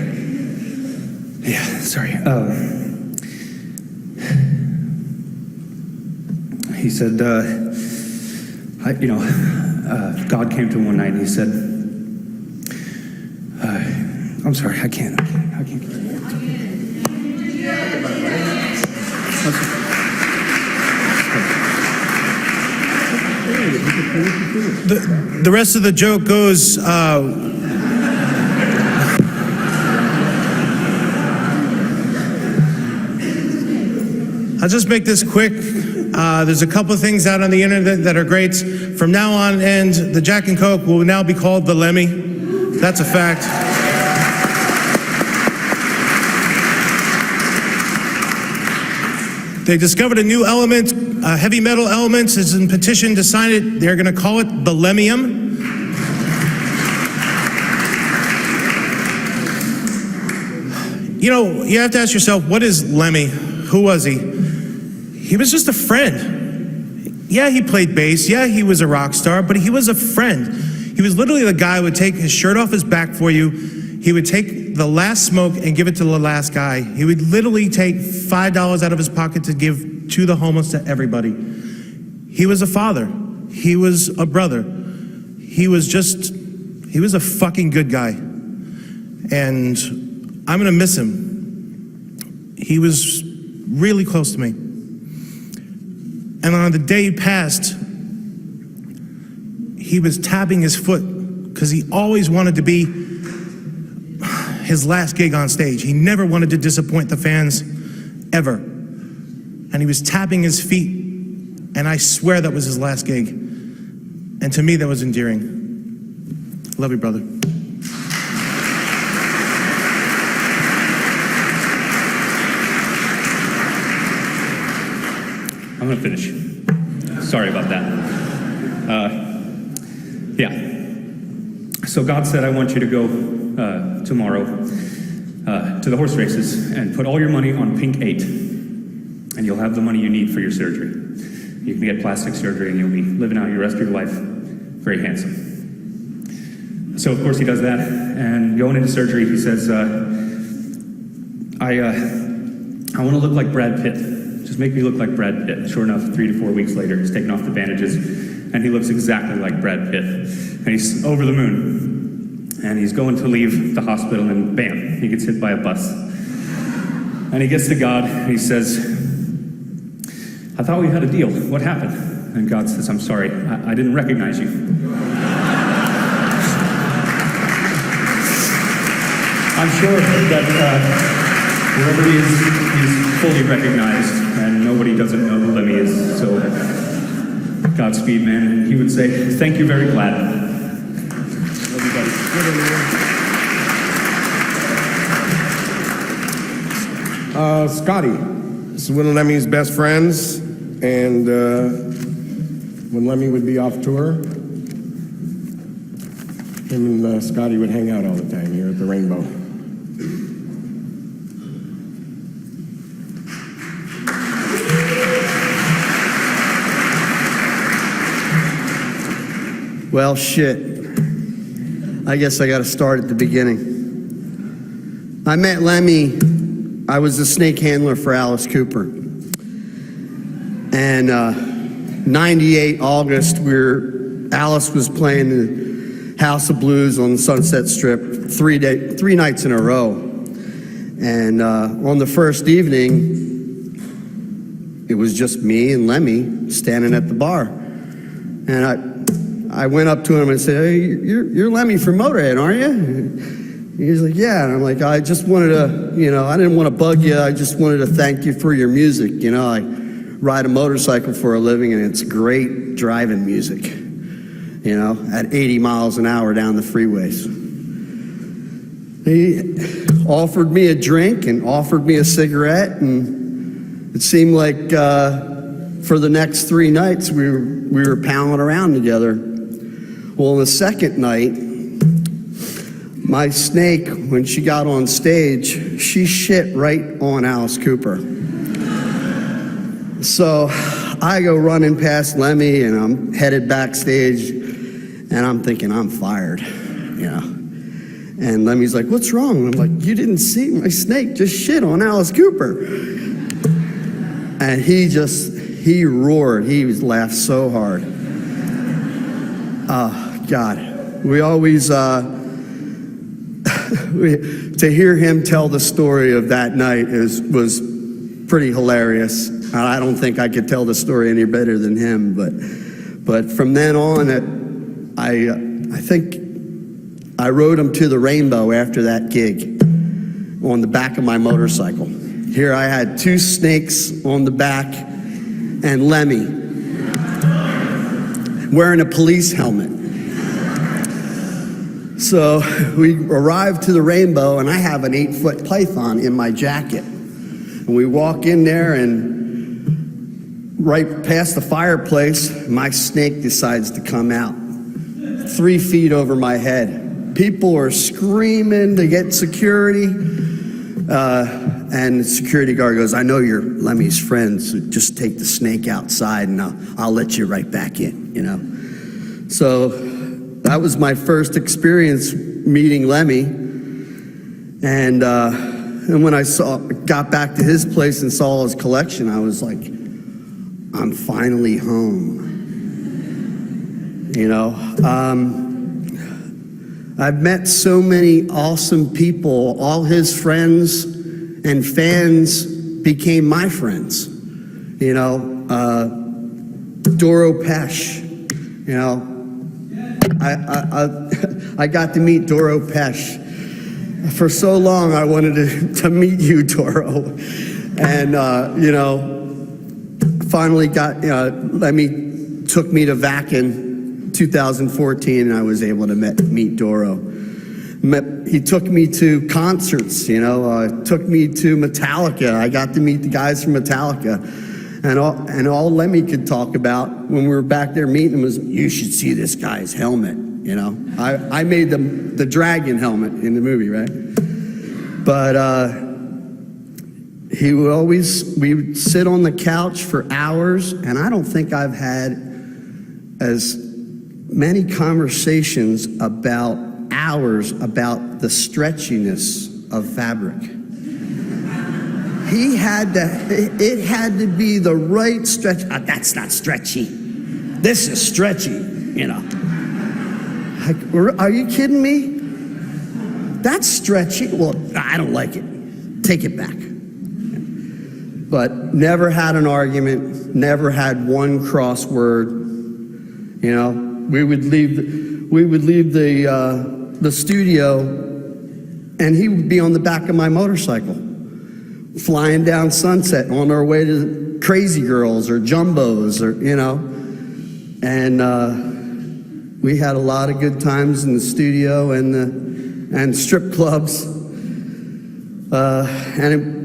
Yeah, sorry. He said, God came to him one night and he said, I'm sorry, I can't. The rest of the joke goes, I'll just make this quick. There's a couple of things out on the internet that are great. From now on, the Jack and Coke will now be called the Lemmy. That's a fact. They discovered a new element, a heavy metal element. Is in petition to sign it. They're going to call it the Lemmium. You know, you have to ask yourself, what is Lemmy? Who was he? He was just a friend. Yeah, he played bass. Yeah, he was a rock star, but he was a friend. He was literally the guy who would take his shirt off his back for you. He would take the last smoke and give it to the last guy. He would literally take $5 out of his pocket to give to the homeless, to everybody. He was a father. He was a brother. He was a fucking good guy. And I'm gonna miss him. He was really close to me. And on the day he passed, he was tapping his foot because he always wanted to be his last gig on stage. He never wanted to disappoint the fans, ever. And he was tapping his feet, and I swear that was his last gig. And to me, that was endearing. Love you, brother. I'm gonna finish. Sorry about that. Yeah. So God said, I want you to go tomorrow to the horse races and put all your money on Pink 8, and you'll have the money you need for your surgery. You can get plastic surgery and you'll be living out your rest of your life very handsome. So of course he does that, and going into surgery he says, I want to look like Brad Pitt. Just make me look like Brad Pitt. Sure enough, 3 to 4 weeks later, he's taken off the bandages, and he looks exactly like Brad Pitt. And he's over the moon. And he's going to leave the hospital, and bam, he gets hit by a bus. And he gets to God and he says, I thought we had a deal. What happened? And God says, I'm sorry, I didn't recognize you. I'm sure that wherever he is, he's fully recognized, and nobody doesn't know who Lemmy is. So, Godspeed, man. And he would say, thank you very glad. Love you, buddy. Scotty, this is one of Lemmy's best friends, and when Lemmy would be off tour, him and Scotty would hang out all the time here at the Rainbow. Well, shit. I guess I got to start at the beginning. I met Lemmy. I was the snake handler for Alice Cooper. And 98 August, Alice was playing the House of Blues on the Sunset Strip 3 nights in a row. And on the first evening, it was just me and Lemmy standing at the bar. And I went up to him and said, hey, you're Lemmy from Motorhead, aren't you? He's like, yeah. And I'm like, I just wanted to, I didn't want to bug you. I just wanted to thank you for your music. I ride a motorcycle for a living, and it's great driving music, at 80 miles an hour down the freeways. He offered me a drink and offered me a cigarette, and it seemed like for the next 3 nights we were palling around together. Well, the second night, my snake, when she got on stage, she shit right on Alice Cooper. So I go running past Lemmy, and I'm headed backstage, and I'm thinking I'm fired, And Lemmy's like, what's wrong? And I'm like, you didn't see my snake just shit on Alice Cooper. And he roared. He laughed so hard. Oh, God. We always, to hear him tell the story of that night was pretty hilarious. I don't think I could tell the story any better than him, but from then on, I think I rode him to the Rainbow after that gig on the back of my motorcycle. Here I had 2 snakes on the back and Lemmy wearing a police helmet. So we arrived to the Rainbow, and I have an 8-foot python in my jacket. And we walk in there, and right past the fireplace, my snake decides to come out 3 feet over my head. People are screaming to get security. And the security guard goes, I know you're Lemmy's friend, so just take the snake outside, and I'll let you right back in, So that was my first experience meeting Lemmy. And when I got back to his place and saw his collection, I was like, I'm finally home. I've met so many awesome people. All his friends and fans became my friends. Doro Pesch, I got to meet Doro Pesch. For so long, I wanted to meet you, Doro. And, finally Lemmy took me to Vakin 2014, and I was able to meet Doro. He took me to concerts, took me to Metallica. I got to meet the guys from Metallica. And all Lemmy could talk about when we were back there meeting him was, you should see this guy's helmet, I made the dragon helmet in the movie, right? But we would sit on the couch for hours, and I don't think I've had as many conversations about hours about the stretchiness of fabric. It had to be the right stretch. That's not stretchy. This is stretchy, Are you kidding me? That's stretchy. Well, I don't like it. Take it back. but never had an argument, never had one crossword. You know, we would leave the studio, and he would be on the back of my motorcycle, flying down Sunset on our way to Crazy Girls or Jumbos, or you know, and we had a lot of good times in the studio and strip clubs,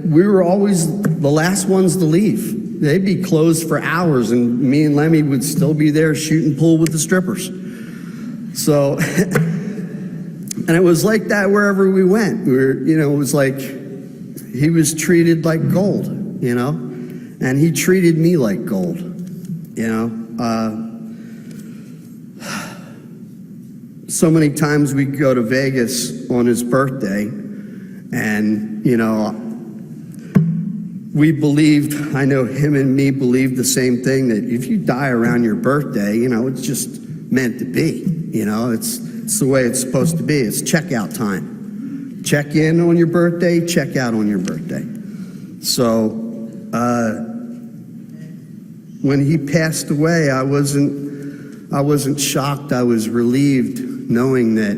we were always the last ones to leave. They'd be closed for hours, and me and Lemmy would still be there shooting pool with the strippers. So, and it was like that wherever we went. We were, you know, it was like he was treated like gold, you know, and he treated me like gold, you know. So many times we go to Vegas on his birthday, and, you know, we believed, I know him and me believed the same thing, that if you die around your birthday, you know, it's just meant to be. You know, it's the way it's supposed to be. It's checkout time. Check in on your birthday, check out on your birthday. So when he passed away, I wasn't shocked. I was relieved knowing that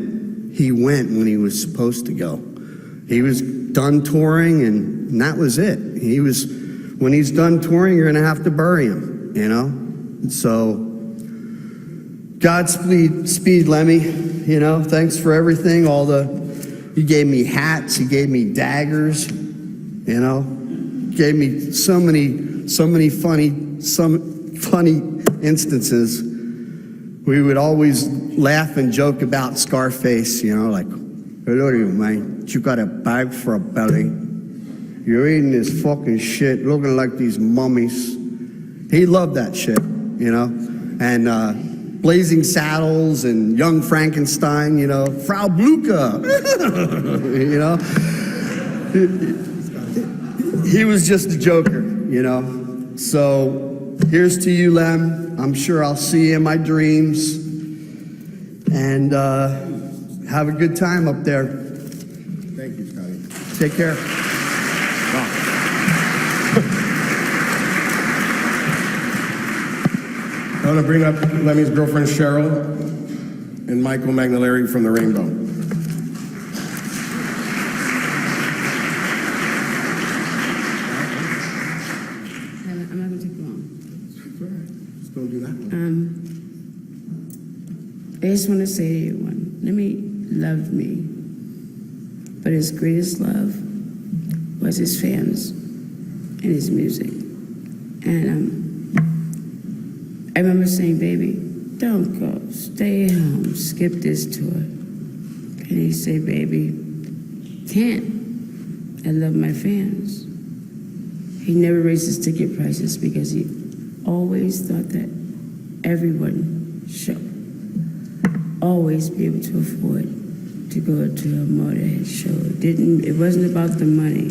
he went when he was supposed to go. He was done touring, and that was it. When he's done touring, you're gonna have to bury him, you know? So, Godspeed, Lemmy, you know, thanks for everything, he gave me hats, he gave me daggers, you know, gave me so many funny instances. We would always laugh and joke about Scarface, you know, like, hello to you, man, you got a bag for a belly. You're eating this fucking shit, looking like these mummies. He loved that shit, you know? And Blazing Saddles and Young Frankenstein, you know, Frau Blucher, you know? He was just a joker, you know? So here's to you, Lem. I'm sure I'll see you in my dreams. And have a good time up there. Thank you, Scotty. Take care. I want to bring up Lemmy's girlfriend, Cheryl, and Michael Magnolari from the Rainbow. I'm not going to take long. Let's go do that. I just want to say to you, Lemmy loved me, but his greatest love was his fans and his music. And I remember saying, baby, don't go, stay home, skip this tour. And he said, baby, can't. I love my fans. He never raised his ticket prices because he always thought that everyone should always be able to afford to go to a Motorhead show. It wasn't about the money.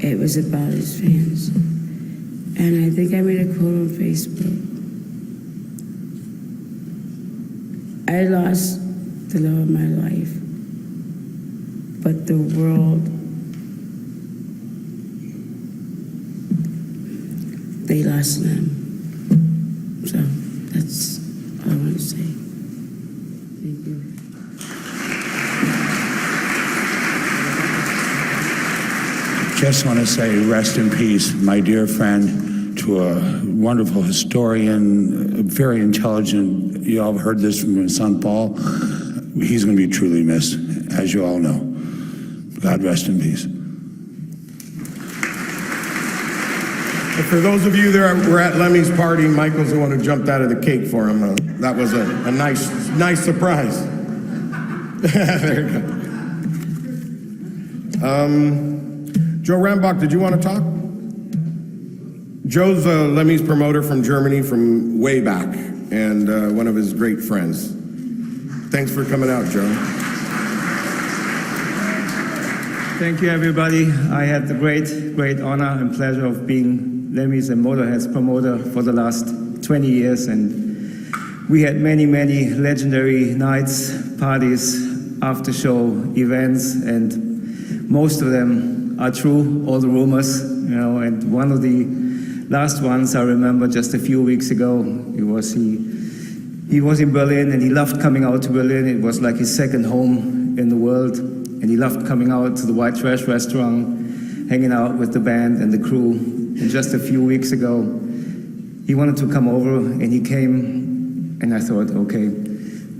It was about his fans. And I think I made a quote on Facebook. I lost the love of my life, but the world, they lost them. So that's all I want to say. Thank you. Just want to say rest in peace, my dear friend, to a wonderful historian, very intelligent. You all have heard this from his son, Paul. He's going to be truly missed, as you all know. God rest in peace. And for those of you that were at Lemmy's party, Michael's the one who jumped out of the cake for him. That was a nice surprise. There you go. Joe Rambach, did you want to talk? Joe's Lemmy's promoter from Germany from way back, and one of his great friends. Thanks for coming out, Joe. Thank you, everybody. I had the great honor and pleasure of being Lemmy's and Motorhead's promoter for the last 20 years, and we had many legendary nights, parties, after-show events, and most of them are true, all the rumors, you know, and one of the last ones I remember just a few weeks ago, he was in Berlin, and he loved coming out to Berlin. It was like his second home in the world, and he loved coming out to the White Trash restaurant, hanging out with the band and the crew. And just a few weeks ago, he wanted to come over, and he came, and I thought, okay,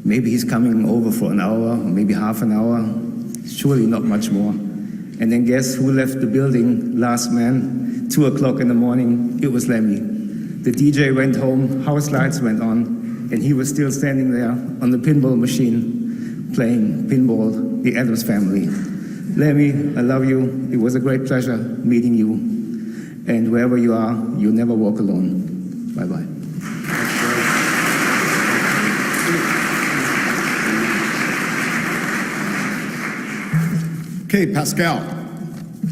maybe he's coming over for an hour, or maybe half an hour, surely not much more. And then guess who left the building last man, 2 o'clock in the morning? It was Lemmy. The DJ went home, house lights went on, and he was still standing there on the pinball machine, playing pinball, the Addams Family. Lemmy, I love you. It was a great pleasure meeting you. And wherever you are, you'll never walk alone. Bye-bye. Okay, Pascal.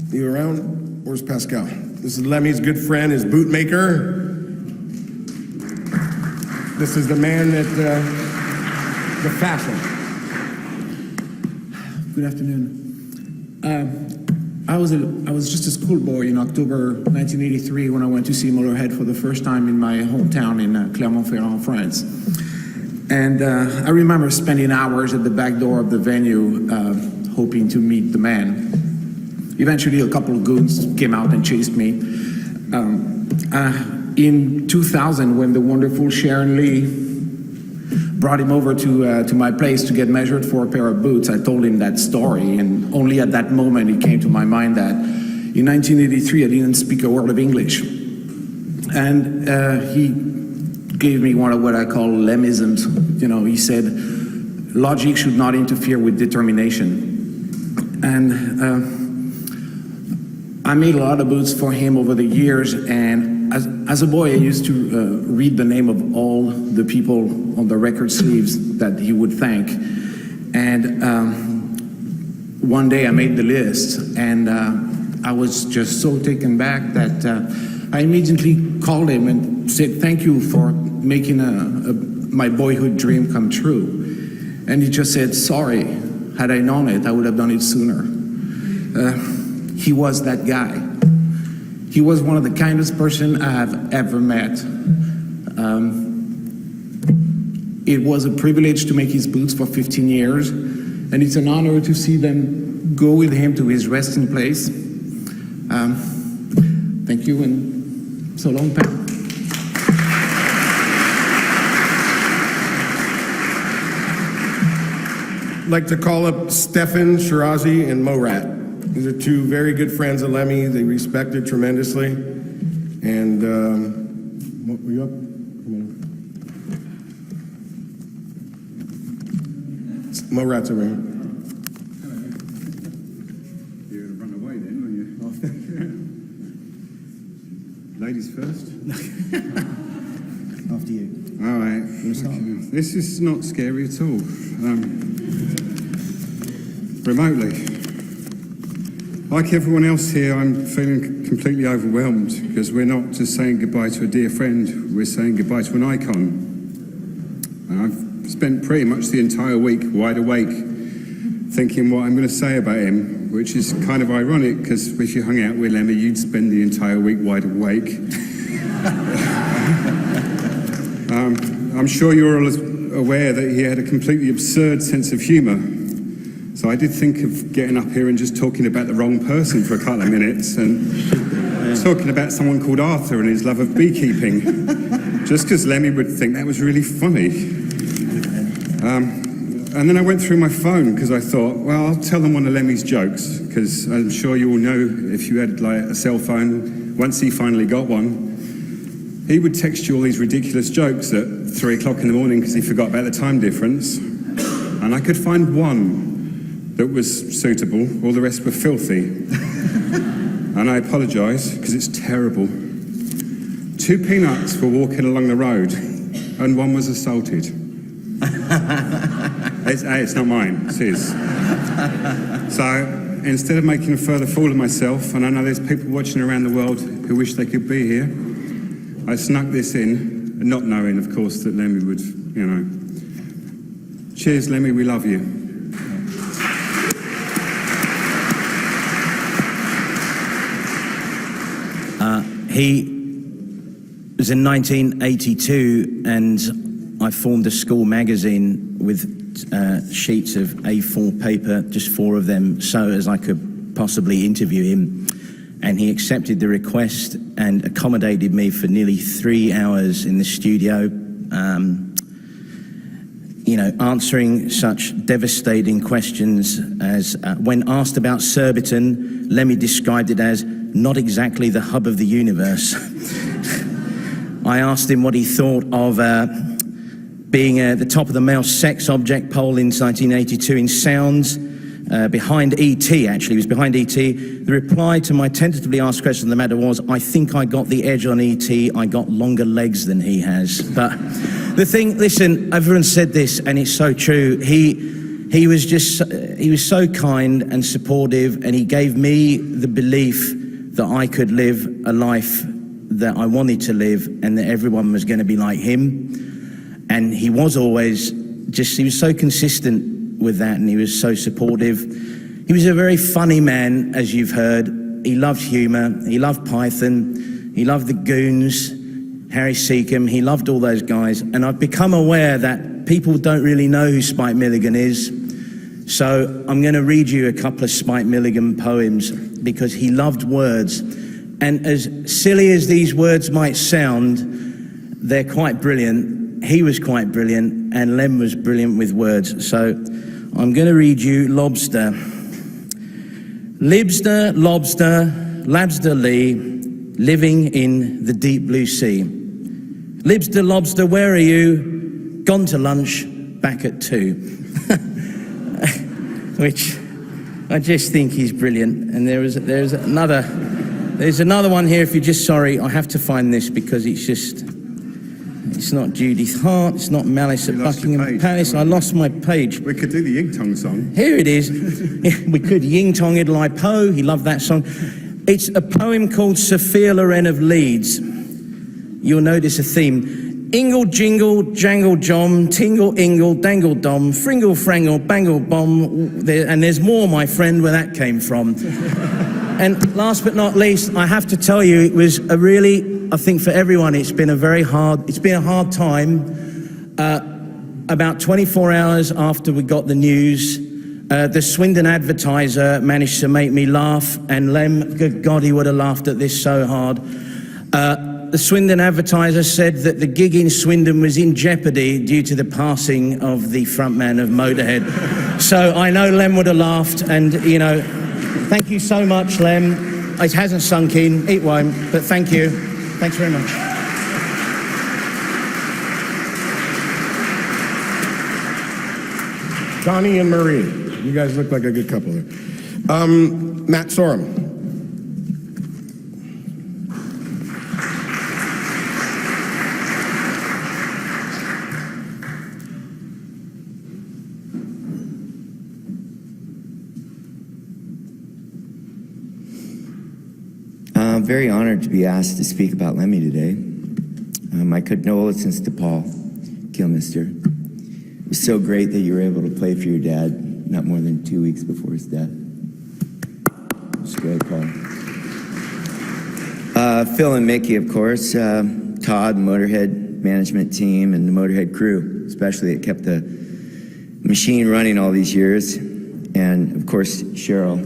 You around? Where's Pascal? This is Lemmy's good friend, his bootmaker. This is the man that, the fashion. Good afternoon. I was just a schoolboy in October 1983 when I went to see Motorhead for the first time in my hometown in Clermont-Ferrand, France. And I remember spending hours at the back door of the venue hoping to meet the man. Eventually, a couple of goons came out and chased me. In 2000, when the wonderful Sharon Lee brought him over to my place to get measured for a pair of boots, I told him that story, and only at that moment it came to my mind that in 1983 I didn't speak a word of English. And he gave me one of what I call Lemmisms. You know, he said, logic should not interfere with determination. And I made a lot of boots for him over the years, and as a boy I used to read the name of all the people on the record sleeves that he would thank. And one day I made the list, and I was just so taken back that I immediately called him and said, thank you for making my boyhood dream come true. And he just said, sorry, had I known it, I would have done it sooner. He was that guy. He was one of the kindest person I have ever met. It was a privilege to make his boots for 15 years, and it's an honor to see them go with him to his resting place. Thank you, and so long, Pat. I'd like to call up Stefan Shirazi and Morat. These are two very good friends of Lemmy. They respected tremendously. And, were you up? Morat's over here. You're going to run away then, are you? Ladies first? After you. All right. This is not scary at all. Remotely. Like everyone else here, I'm feeling completely overwhelmed because we're not just saying goodbye to a dear friend, we're saying goodbye to an icon. And I've spent pretty much the entire week wide awake thinking what I'm going to say about him, which is kind of ironic because if you hung out with Lemmy, you'd spend the entire week wide awake. I'm sure you're all aware that he had a completely absurd sense of humour. So I did think of getting up here and just talking about the wrong person for a couple of minutes and talking about someone called Arthur and his love of beekeeping, just because Lemmy would think that was really funny. And then I went through my phone because I thought, well, I'll tell them one of Lemmy's jokes, because I'm sure you all know if you had like a cell phone, once he finally got one, he would text you all these ridiculous jokes at 3 o'clock in the morning because he forgot about the time difference. And I could find one that was suitable, all the rest were filthy. And I apologise, because it's terrible. 2 peanuts were walking along the road, and one was assaulted. It's not mine, it's his. So, instead of making a further fool of myself, and I know there's people watching around the world who wish they could be here, I snuck this in, not knowing, of course, that Lemmy would, you know. Cheers, Lemmy, we love you. He was in 1982, and I formed a school magazine with sheets of A4 paper, just 4 of them, so as I could possibly interview him. And he accepted the request and accommodated me for nearly 3 hours in the studio, answering such devastating questions as when asked about Surbiton, Lemmy described it as not exactly the hub of the universe. I asked him what he thought of being at the top of the male sex object poll in 1982 in sounds, behind E.T. actually, he was behind E.T. The reply to my tentatively asked question on the matter was, I think I got the edge on E.T., I got longer legs than he has. But the thing, listen, everyone said this, and it's so true, he was so kind and supportive, and he gave me the belief that I could live a life that I wanted to live, and that everyone was going to be like him. And he was always he was so consistent with that, and he was so supportive. He was a very funny man, as you've heard. He loved humour, he loved Python, he loved the Goons, Harry Seacombe, he loved all those guys. And I've become aware that people don't really know who Spike Milligan is. So I'm going to read you a couple of Spike Milligan poems, because he loved words. And as silly as these words might sound, they're quite brilliant. He was quite brilliant, and Lem was brilliant with words. So I'm going to read you Lobster. Libster, lobster, labster lee, living in the deep blue sea. Libster, lobster, where are you? Gone to lunch, back at 2. Which I just think he's brilliant. And there's another one here. If you're just sorry, I have to find this because it's not Judith Hart, it's not Malice at Buckingham Palace. I lost my page. We could do the Ying Tong song. Here it is. We could. Ying Tong Idlai Po. He loved that song. It's a poem called Sophia Loren of Leeds. You'll notice a theme. Ingle, jingle, jangle, jom, tingle, ingle, dangle, dom, fringle, frangle, bangle, bomb. And there's more, my friend, where that came from. And last but not least, I have to tell you, it was a really, I think for everyone, it's been a hard time. About 24 hours after we got the news, the Swindon Advertiser managed to make me laugh, and Lem, good God, he would have laughed at this so hard. The Swindon Advertiser said that the gig in Swindon was in jeopardy due to the passing of the frontman of Motorhead. So I know Lem would have laughed, and, thank you so much, Lem. It hasn't sunk in, it won't, but thank you. Thanks very much. Donnie and Marie. You guys look like a good couple there. Matt Sorum. I'm very honored to be asked to speak about Lemmy today. My condolences to Paul Kilmister. It was so great that you were able to play for your dad not more than 2 weeks before his death. It's great, Paul. Phil and Mickey, of course, Todd, Motorhead management team, and the Motorhead crew, especially, that kept the machine running all these years. And, of course, Cheryl,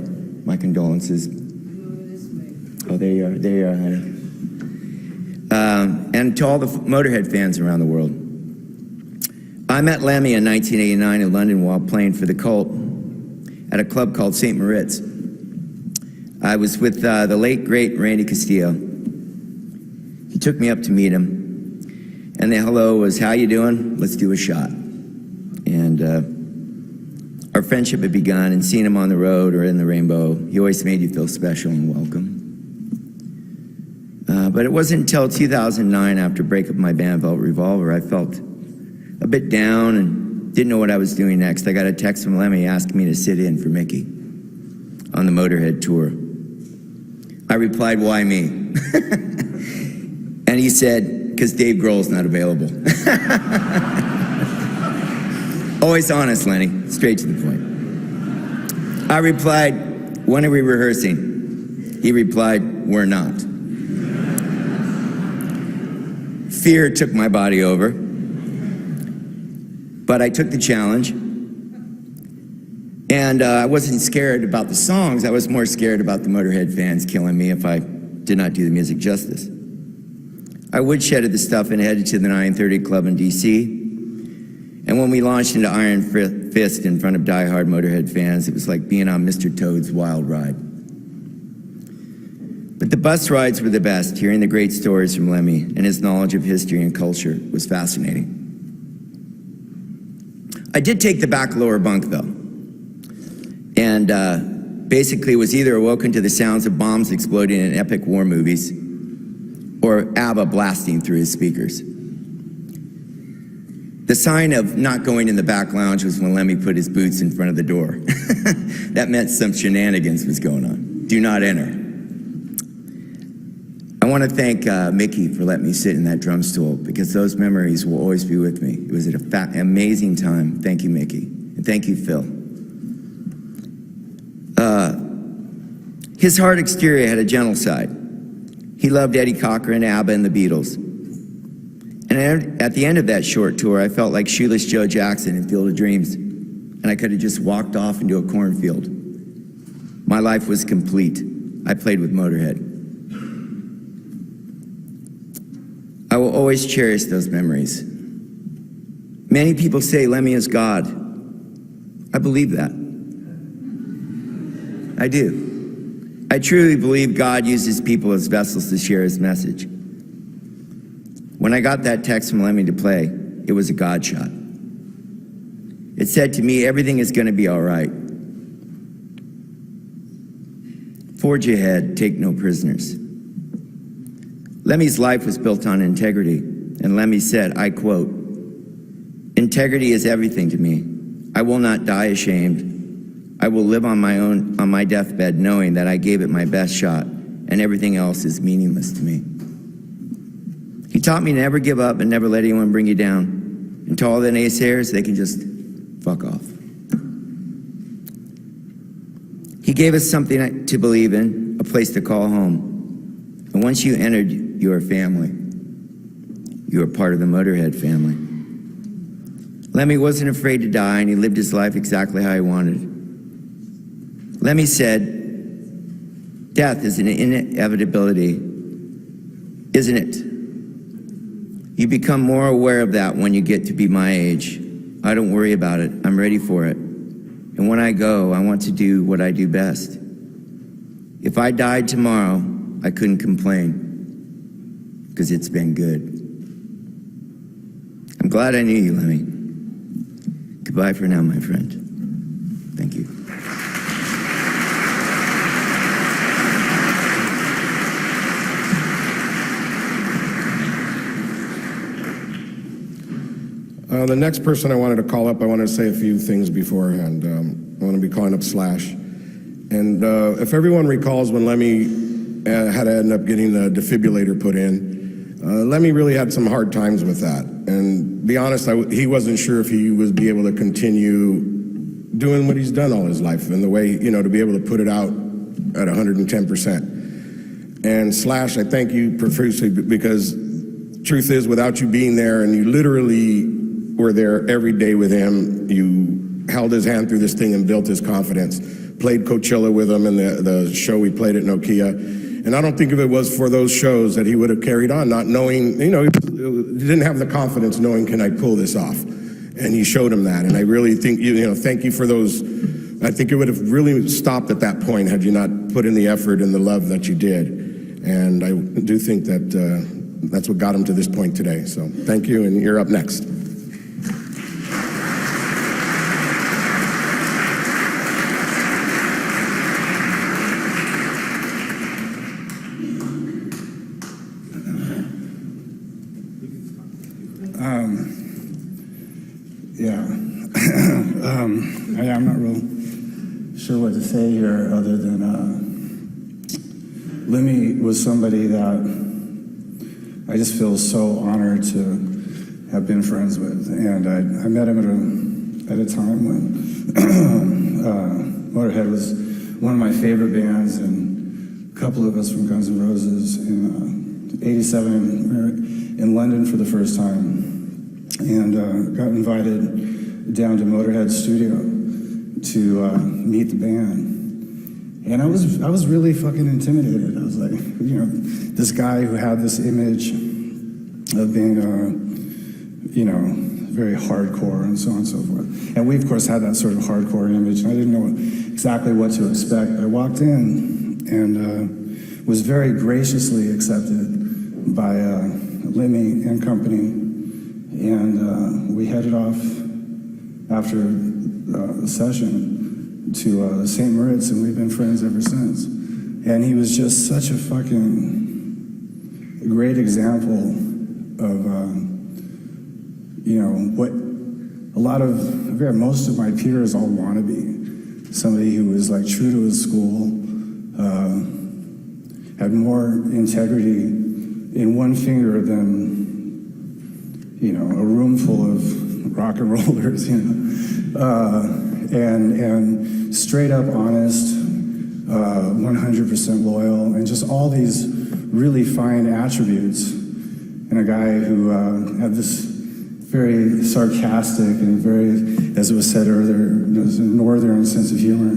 my condolences. Oh, there you are, honey. And to all the Motorhead fans around the world. I met Lemmy in 1989 in London while playing for the Cult at a club called St. Moritz. I was with the late, great Randy Castillo. He took me up to meet him, and the hello was, how you doing? Let's do a shot. And our friendship had begun, and seeing him on the road or in the Rainbow, he always made you feel special and welcome. But it wasn't until 2009, after breakup of my band Velvet Revolver, I felt a bit down and didn't know what I was doing next. I got a text from Lemmy asking me to sit in for Mickey on the Motorhead tour. I replied, why me? And he said, because Dave Grohl's not available. Always honest, Lenny, straight to the point. I replied, when are we rehearsing? He replied, we're not. Fear took my body over. But I took the challenge. And I wasn't scared about the songs. I was more scared about the Motorhead fans killing me if I did not do the music justice. I woodshedded the stuff and headed to the 930 Club in D.C. And when we launched into Iron Fist in front of diehard Motorhead fans, it was like being on Mr. Toad's wild ride. But the bus rides were the best. Hearing the great stories from Lemmy and his knowledge of history and culture was fascinating. I did take the back lower bunk, though, and basically was either awoken to the sounds of bombs exploding in epic war movies or ABBA blasting through his speakers. The sign of not going in the back lounge was when Lemmy put his boots in front of the door. That meant some shenanigans was going on. Do not enter. I want to thank Mickey for letting me sit in that drum stool, because those memories will always be with me. It was an amazing time. Thank you, Mickey. And thank you, Phil. His hard exterior had a gentle side. He loved Eddie Cochran, ABBA, and the Beatles. And at the end of that short tour, I felt like Shoeless Joe Jackson in Field of Dreams, and I could have just walked off into a cornfield. My life was complete. I played with Motorhead. I will always cherish those memories. Many people say Lemmy is God. I believe that. I do. I truly believe God uses people as vessels to share his message. When I got that text from Lemmy to play, it was a God shot. It said to me, everything is going to be all right. Forge ahead, take no prisoners. Lemmy's life was built on integrity, and Lemmy said, I quote, "Integrity is everything to me. I will not die ashamed. I will live on my deathbed knowing that I gave it my best shot, and everything else is meaningless to me." He taught me to never give up and never let anyone bring you down. And to all the naysayers, they can just fuck off. He gave us something to believe in, a place to call home. And once you entered, you were family. You were part of the Motorhead family. Lemmy wasn't afraid to die, and he lived his life exactly how he wanted. Lemmy said, death is an inevitability, isn't it? You become more aware of that when you get to be my age. I don't worry about it. I'm ready for it. And when I go, I want to do what I do best. If I died tomorrow, I couldn't complain, because it's been good. I'm glad I knew you, Lemmy. Goodbye for now, my friend. Thank you. The next person I wanted to call up, I want to say a few things beforehand. I want to be calling up Slash. And if everyone recalls when Lemmy had to end up getting the defibrillator put in, Lemmy really had some hard times with that. And to be honest, he wasn't sure if he would be able to continue doing what he's done all his life, and the way, to be able to put it out at 110%. And Slash, I thank you profusely, because truth is, without you being there, and you literally were there every day with him, you held his hand through this thing and built his confidence, played Coachella with him and the show we played at Nokia. And I don't think if it was for those shows that he would have carried on, not knowing, he didn't have the confidence knowing, can I pull this off? And you showed him that. And I really think, thank you for those. I think it would have really stopped at that point had you not put in the effort and the love that you did. And I do think that that's what got him to this point today. So thank you, and you're up next. I'm not real sure what to say here other than Lemmy was somebody that I just feel so honored to have been friends with. And I met him at a time when Motorhead was one of my favorite bands, and a couple of us from Guns N' Roses in '87. in London for the first time, and got invited down to Motorhead studio to meet the band. And I was really fucking intimidated. I was like, you know, this guy who had this image of being, you know, very hardcore and so on and so forth. And we, of course, had that sort of hardcore image, and I didn't know exactly what to expect. I walked in and was very graciously accepted by Lemmy and company, and we headed off after the session to St. Moritz, and we've been friends ever since. And he was just such a fucking great example of, you know, what most of my peers all want to be. Somebody who was like true to his school, had more integrity in one finger than, you know, a room full of rock and rollers, you know. And straight up honest, 100% loyal, and just all these really fine attributes in a guy who had this very sarcastic and very, as it was said earlier, was a northern sense of humor.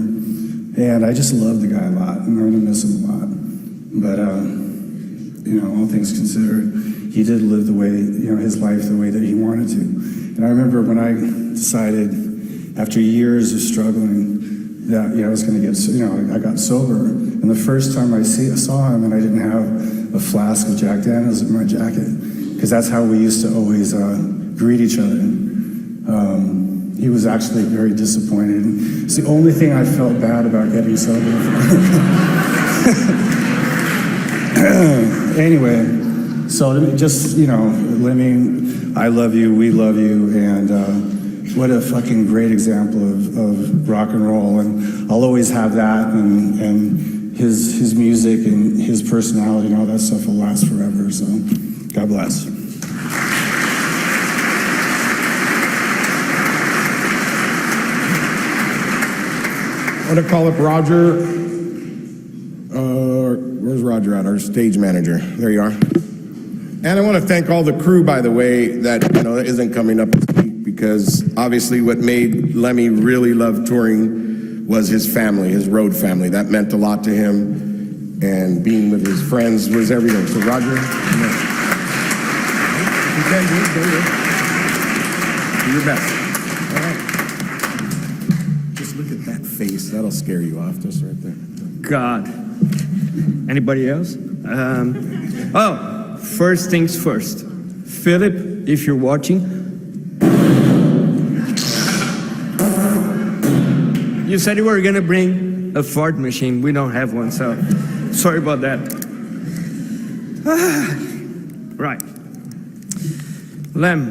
And I just love the guy a lot, and I'm gonna miss him a lot. But, you know, all things considered, he did live the way, you know, his life the way that he wanted to. And I remember when I decided, after years of struggling, that, you know, I was gonna get, you know, I got sober. And the first time I saw him, and I didn't have a flask of Jack Daniels in my jacket, because that's how we used to always greet each other. He was actually very disappointed. It's the only thing I felt bad about getting sober. Anyway, so just, you know, Lemmy, I love you, we love you, and what a fucking great example of rock and roll. And I'll always have that, and his music and his personality and all that stuff will last forever. So, God bless. I want to call up Roger. Where's Roger at? Our stage manager. There you are. And I want to thank all the crew, by the way, that, you know, isn't coming up this week, because obviously what made Lemmy really love touring was his family, his road family. That meant a lot to him, and being with his friends was everything. So Roger, do your best. All right. Just look at that face. That'll scare you off, just right there. God. Anybody else? First things first. Philip, if you're watching, you said you were going to bring a fart machine. We don't have one, so sorry about that. Right. Lem,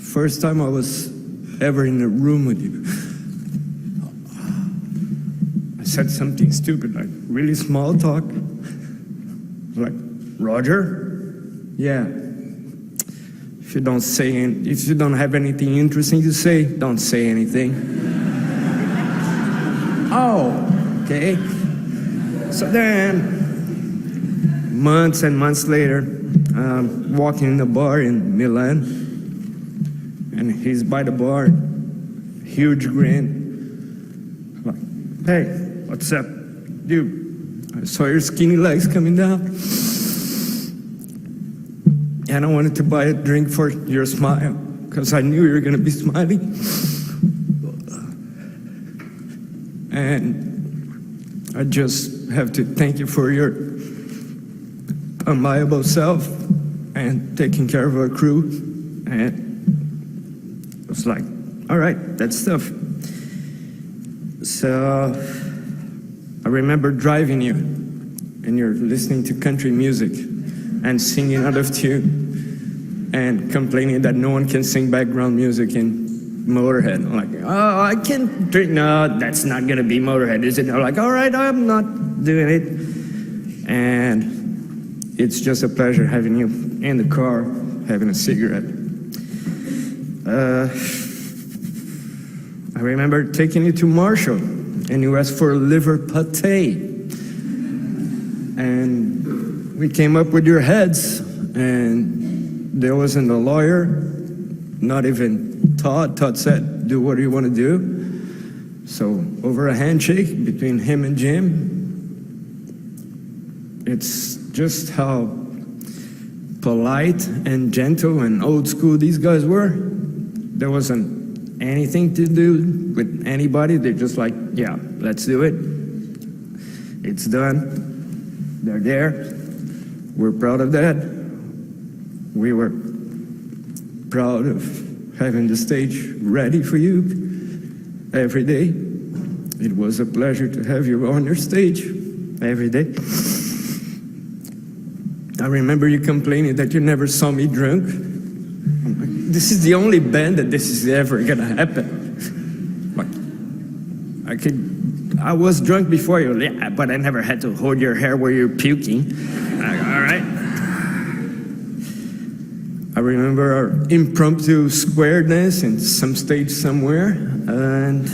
first time I was ever in a room with you, I said something stupid, like really small talk. Like, Roger? Yeah. If you don't have anything interesting to say, don't say anything. Oh, okay. So then, months and months later, walking in a bar in Milan, and he's by the bar, huge grin. Like, hey, what's up, dude? I saw your skinny legs coming down, and I wanted to buy a drink for your smile, because I knew you were going to be smiling. And I just have to thank you for your unliable self and taking care of our crew. And it was like, all right, that's tough. So I remember driving you, and you're listening to country music and singing out of tune and complaining that no one can sing background music in Motorhead. I'm like, oh, I can't drink. No, that's not going to be Motorhead, is it? I'm like, all right, I'm not doing it. And it's just a pleasure having you in the car, having a cigarette. I remember taking you to Marshall, and you asked for a liver pate. And we came up with your heads, and there wasn't a lawyer, not even Todd. Todd said, do what you want to do. So over a handshake between him and Jim, it's just how polite and gentle and old school these guys were. There wasn't anything to do with anybody. They're just like, yeah, let's do it. It's done. They're there. We're proud of that. We were proud of having the stage ready for you every day. It was a pleasure to have you on your stage every day. I remember you complaining that you never saw me drunk. I'm like, this is the only band that this is ever gonna happen. Like, I was drunk before you, yeah, but I never had to hold your hair where you're puking. Like, all right. I remember our impromptu squareness in some stage somewhere, and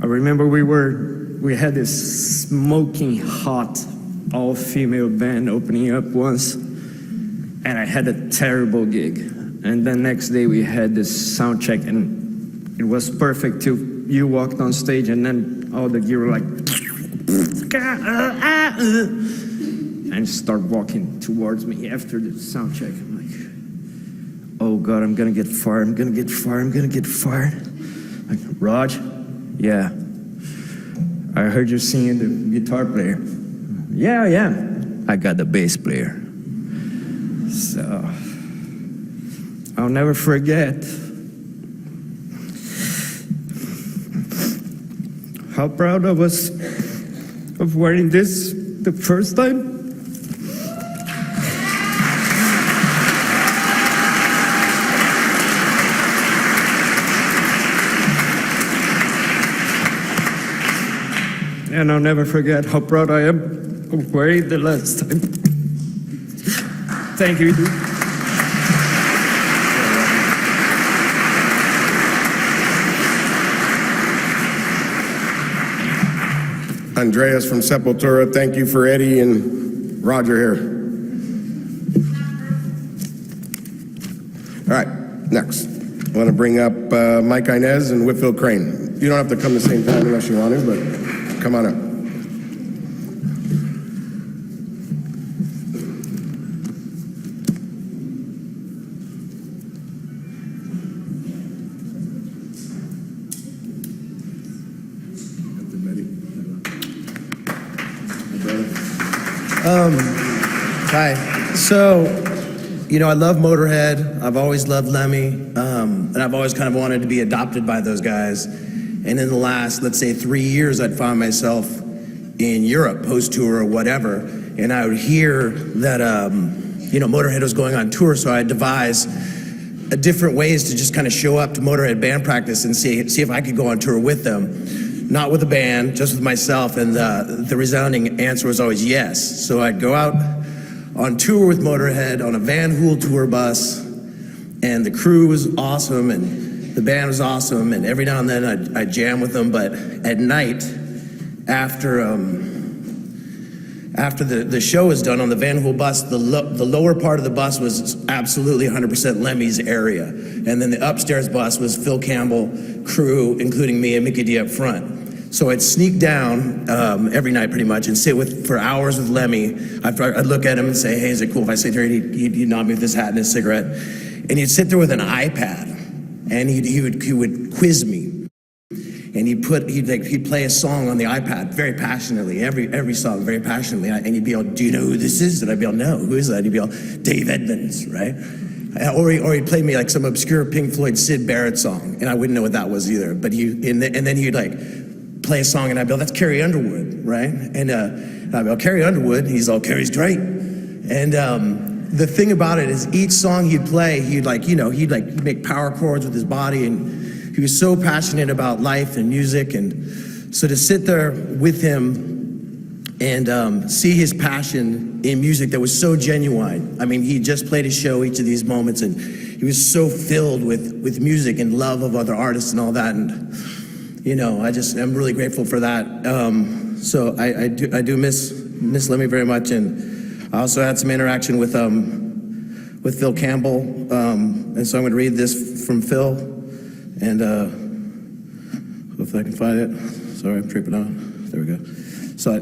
I remember we had this smoking hot all-female band opening up once, and I had a terrible gig. And the next day we had this sound check, and it was perfect too. You walked on stage, and then all the gear were like, and start walking towards me after the sound check. I'm like, oh God, I'm gonna get fired, I'm gonna get fired, I'm gonna get fired. Like, Raj, yeah, I heard you singing the guitar player. Yeah, I got the bass player. So, I'll never forget how proud I was of wearing this the first time. And I'll never forget how proud I am of wearing the last time. Thank you. Andreas from Sepultura, thank you for Eddie and Roger here. All right, next. I want to bring up Mike Inez and Whitfield Crane. You don't have to come the same time unless you want to, but come on up. Hi. So, I love Motorhead. I've always loved Lemmy. And I've always kind of wanted to be adopted by those guys. And in the last, let's say, 3 years, I'd found myself in Europe, post-tour or whatever. And I would hear that, Motorhead was going on tour. So I'd devise different ways to just kind of show up to Motorhead band practice and see if I could go on tour with them. Not with a band, just with myself, and the resounding answer was always yes. So I'd go out on tour with Motorhead on a Van Hool tour bus, and the crew was awesome, and the band was awesome, and every now and then I'd jam with them, but at night, after the show was done on the Van Hool bus, the lower part of the bus was absolutely 100% Lemmy's area, and then the upstairs bus was Phil Campbell, crew, including me and Mickey D up front. So I'd sneak down every night pretty much and sit for hours with Lemmy. I'd look at him and say, hey, is it cool if I sit here? And he'd nod me with his hat and his cigarette. And he'd sit there with an iPad and he would quiz me. And he'd play a song on the iPad very passionately, every song very passionately. And he'd be all, do you know who this is? And I'd be all, no, who is that? He'd be all, Dave Edmunds, right? Or he'd play me like some obscure Pink Floyd Syd Barrett song, and I wouldn't know what that was either. But and then he'd like play a song, and I'd be all, that's Carrie Underwood, right? And I'd be all, Carrie Underwood. He's all, Carrie's great. And the thing about it is, each song he'd play, he'd make power chords with his body, and he was so passionate about life and music, and so to sit there with him and see his passion in music that was so genuine. I mean, he just played his show each of these moments, and he was so filled with music and love of other artists and all that. And I'm really grateful for that. So I do miss Lemmy very much, and I also had some interaction with Phil Campbell, and so I'm going to read this from Phil, and if I can find it. Sorry, I'm tripping out. There we go. So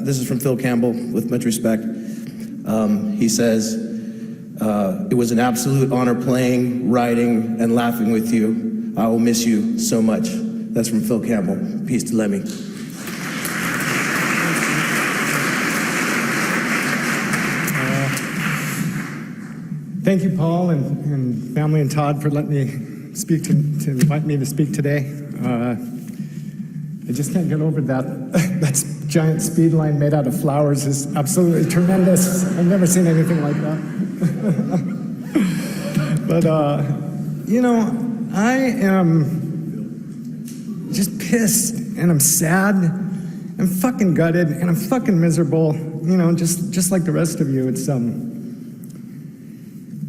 this is from Phil Campbell, with much respect. He says, it was an absolute honor playing, writing, and laughing with you. I will miss you so much. That's from Phil Campbell. Peace to Lemmy. Thank you, Paul and family and Todd, for letting me speak to invite me to speak today. I just can't get over that. That giant speed line made out of flowers is absolutely tremendous. I've never seen anything like that. But you know, I am just pissed and I'm sad. I'm fucking gutted and I'm fucking miserable. You know, just like the rest of you. It's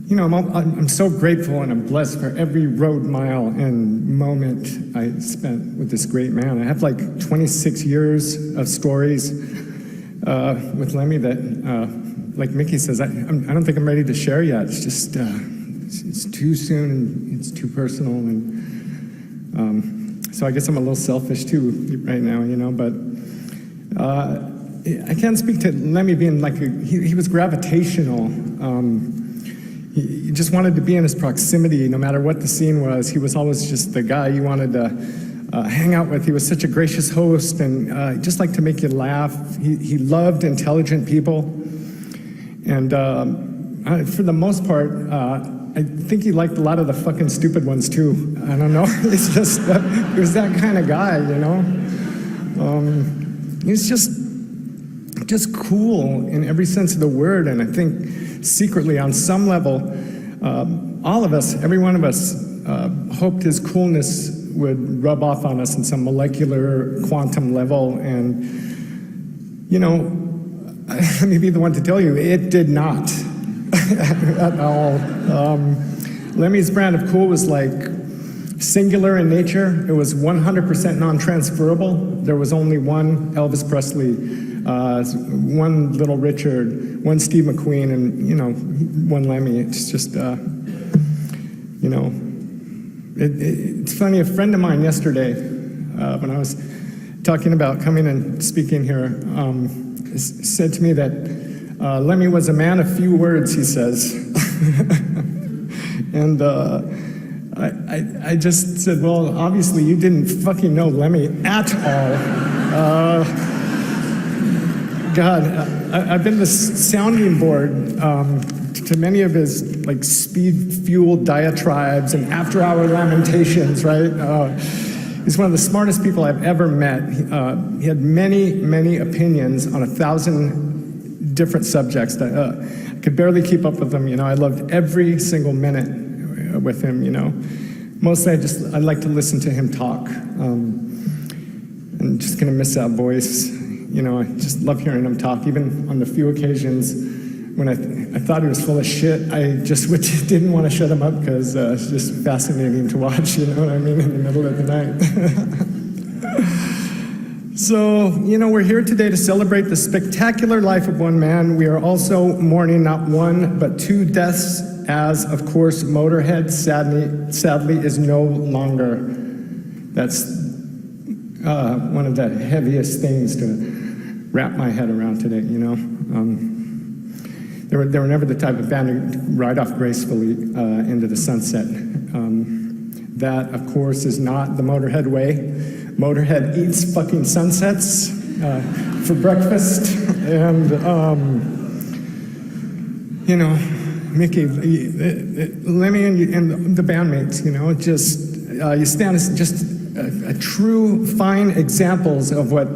you know, I'm so grateful and I'm blessed for every road mile and moment I spent with this great man. I have like 26 years of stories with Lemmy that, like Mickey says, I don't think I'm ready to share yet. It's just, it's too soon and it's too personal. And so I guess I'm a little selfish too right now, you know, but I can't speak to Lemmy being like, he was gravitational. He just wanted to be in his proximity, no matter what the scene was. He was always just the guy you wanted to hang out with. He was such a gracious host and just liked to make you laugh. He loved intelligent people. And for the most part, I think he liked a lot of the fucking stupid ones too. I don't know. It's just, he was that kind of guy, you know? He was just cool in every sense of the word. And I think secretly, on some level, all of us, every one of us, hoped his coolness would rub off on us in some molecular quantum level. And, you know, let me be the one to tell you, it did not at all. Lemmy's brand of cool was like singular in nature. It was 100% non-transferable. There was only one Elvis Presley, one Little Richard, one Steve McQueen, and, you know, one Lemmy. It's just, you know, it's funny, a friend of mine yesterday, when I was talking about coming and speaking here, said to me that Lemmy was a man of few words, he says. And I just said, well, obviously you didn't fucking know Lemmy at all. God, I've been the sounding board to many of his like speed-fueled diatribes and after-hour lamentations, right? He's one of the smartest people I've ever met. He had many opinions on 1,000 different subjects that I could barely keep up with them. You know, I loved every single minute with him, you know. Mostly I like to listen to him talk. I'm just gonna miss that voice. You know, I just love hearing him talk, even on the few occasions when I thought he was full of shit. I just didn't want to shut him up because it's just fascinating to watch, you know what I mean, in the middle of the night. So, you know, we're here today to celebrate the spectacular life of one man. We are also mourning not one, but two deaths, as, of course, Motorhead sadly is no longer. That's one of the heaviest things to wrap my head around today, you know. They were never the type of band to ride off gracefully into the sunset. That, of course, is not the Motorhead way. Motorhead eats fucking sunsets for breakfast. And, you know, Mickey, Lemmy and the bandmates, you know, just, you stand as just a true, fine examples of what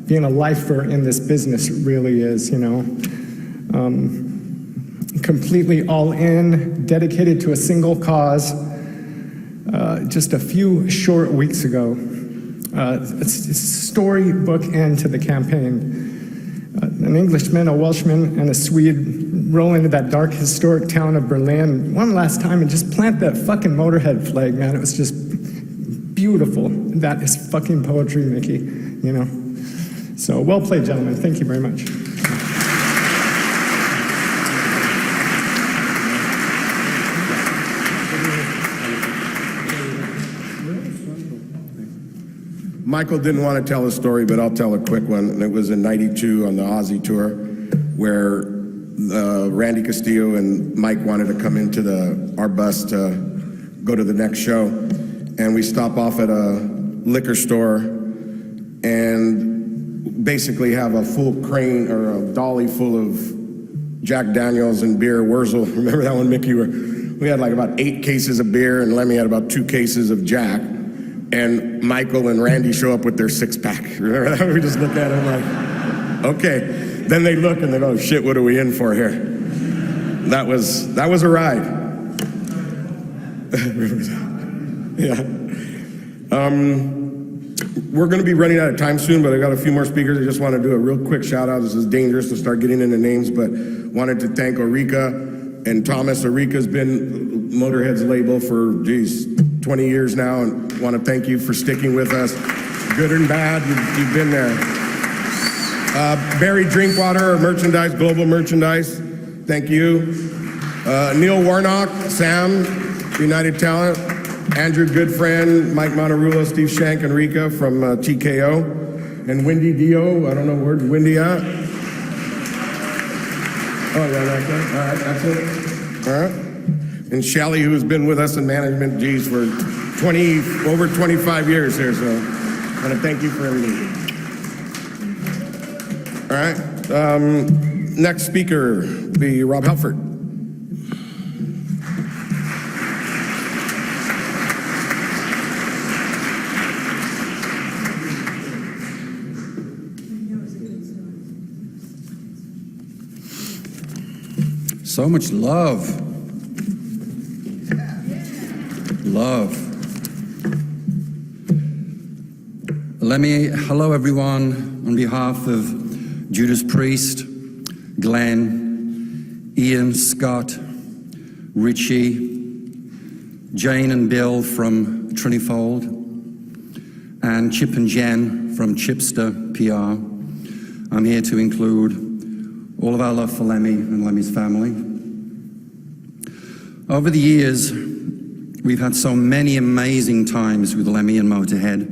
being a lifer in this business really is, you know. Completely all in, dedicated to a single cause. Just a few short weeks ago, it's a storybook end to the campaign. An Englishman, a Welshman, and a Swede roll into that dark historic town of Berlin one last time and just plant that fucking Motorhead flag, man. It was just beautiful. That is fucking poetry, Mickey, you know. So well played, gentlemen. Thank you very much. Michael didn't want to tell a story, but I'll tell a quick one. And it was in '92 on the Aussie tour where Randy Castillo and Mike wanted to come into our bus to go to the next show. And we stop off at a liquor store and basically have a full crane or a dolly full of Jack Daniels and beer. Wurzel, remember that one, Mickey? We had like about 8 cases of beer, and Lemmy had about 2 cases of Jack. And Michael and Randy show up with their 6-pack. Remember that? We just looked at them like, okay. Then they look and they go, shit, what are we in for here? That was a ride. Yeah. We're going to be running out of time soon, but I got a few more speakers. I just want to do a real quick shout out. This is dangerous to start getting into names, but wanted to thank Orica and Thomas. Orica's been Motorhead's label for, 20 years now, and want to thank you for sticking with us. Good and bad, you've been there. Barry Drinkwater, merchandise, global merchandise. Thank you. Neil Warnock, Sam, United Talent. Andrew Goodfriend, Mike Monterulo, Steve Shank, and Rika from TKO. And Wendy Dio, I don't know, where's Wendy at? Oh, yeah, right there. All right, that's it. All right. And Shelly, who's been with us in management, for over 25 years here, so I want to thank you for everything. All right. Next speaker will be Rob Halford. So much love. Love. Lemmy, hello everyone. On behalf of Judas Priest, Glenn, Ian, Scott, Richie, Jane and Bill from Trinifold, and Chip and Jen from Chipster PR. I'm here to include all of our love for Lemmy and Lemmy's family. Over the years, we've had so many amazing times with Lemmy and Motorhead,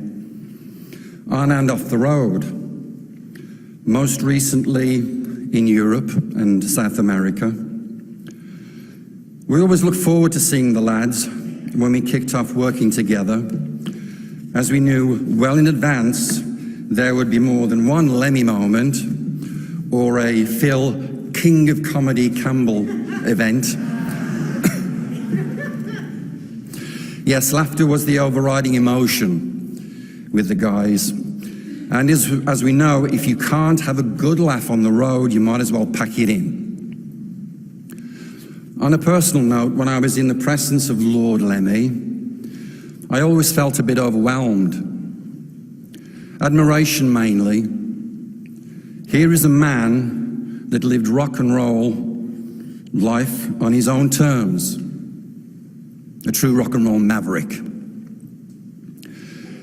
on and off the road. Most recently in Europe and South America. We always look forward to seeing the lads when we kicked off working together, as we knew well in advance there would be more than one Lemmy moment or a Phil King of Comedy Campbell event. Yes, laughter was the overriding emotion with the guys. And as we know, if you can't have a good laugh on the road, you might as well pack it in. On a personal note, when I was in the presence of Lord Lemmy, I always felt a bit overwhelmed. Admiration mainly. Here is a man that lived rock and roll life on his own terms. A true rock and roll maverick.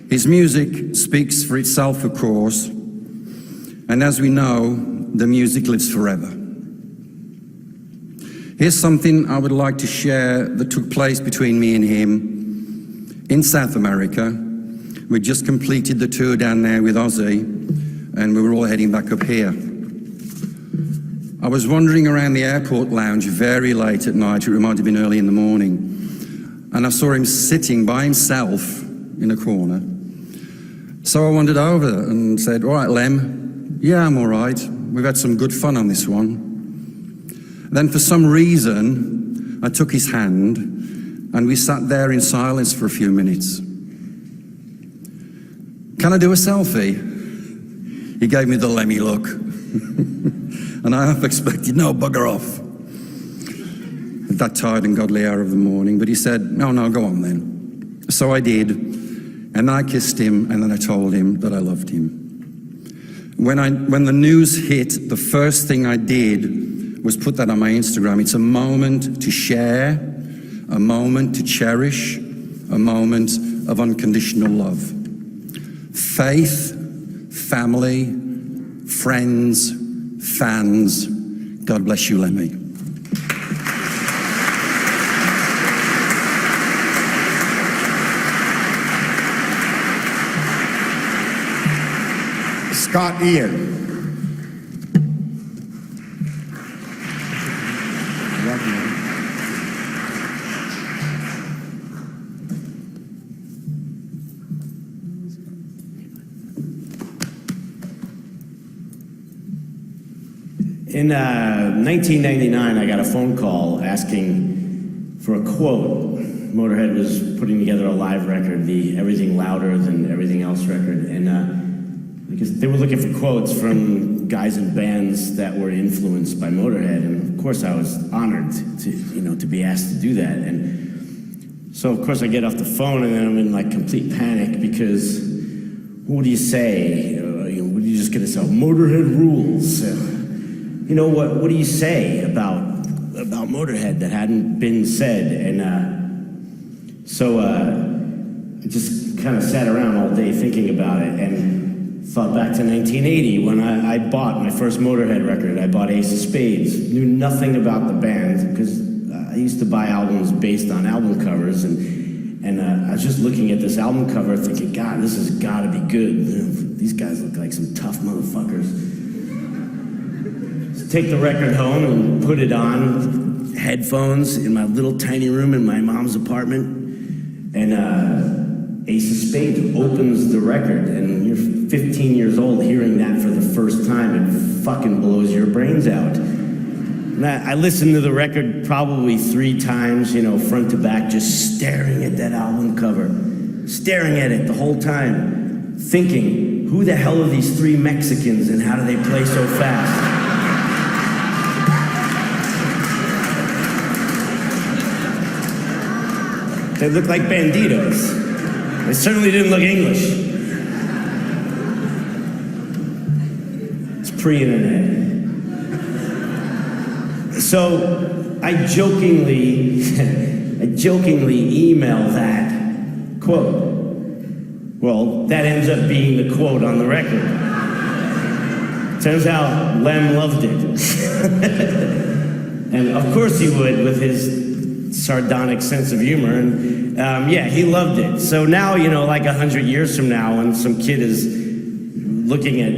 His music speaks for itself, of course, and as we know, the music lives forever. Here's something I would like to share that took place between me and him in South America. We just completed the tour down there with Ozzy, and we were all heading back up here. I was wandering around the airport lounge very late at night, it might have been early in the morning, and I saw him sitting by himself in a corner. So I wandered over and said, "All right, Lem, yeah, I'm all right. We've had some good fun on this one." Then for some reason, I took his hand and we sat there in silence for a few minutes. "Can I do a selfie?" He gave me the Lemmy look. And I half expected, "No, bugger off." At that tired and godly hour of the morning, but he said, no, go on then. So I did, and I kissed him, and then I told him that I loved him. When the news hit, the first thing I did was put that on my Instagram. It's a moment to share, a moment to cherish, a moment of unconditional love. Faith, family, friends, fans, God bless you, Lemmy. Scott Ian. In 1999, I got a phone call asking for a quote. Motorhead was putting together a live record, the Everything Louder Than Everything Else record, and because they were looking for quotes from guys in bands that were influenced by Motorhead, and of course I was honored to be asked to do that. And so of course I get off the phone and then I'm in like complete panic because what do you say? What are you just gonna say? Motorhead rules. What do you say about Motorhead that hadn't been said? And so I just kind of sat around all day thinking about it and thought back to 1980 when I bought my first Motorhead record. I bought Ace of Spades. Knew nothing about the band because I used to buy albums based on album covers, and I was just looking at this album cover thinking, God, this has got to be good. These guys look like some tough motherfuckers. Take the record home and put it on headphones in my little tiny room in my mom's apartment, and Ace of Spades opens the record, and you're 15 years old hearing that for the first time. It fucking blows your brains out. And I listened to the record probably 3 times, front to back, just staring at that album cover, staring at it the whole time, thinking, who the hell are these 3 Mexicans and how do they play so fast? They look like banditos. They certainly didn't look English. It's pre-internet. So I jokingly email that quote. Well, that ends up being the quote on the record. Turns out Lem loved it. And of course he would, with his sardonic sense of humor, and he loved it. So now, like 100 years from now, when some kid is looking at,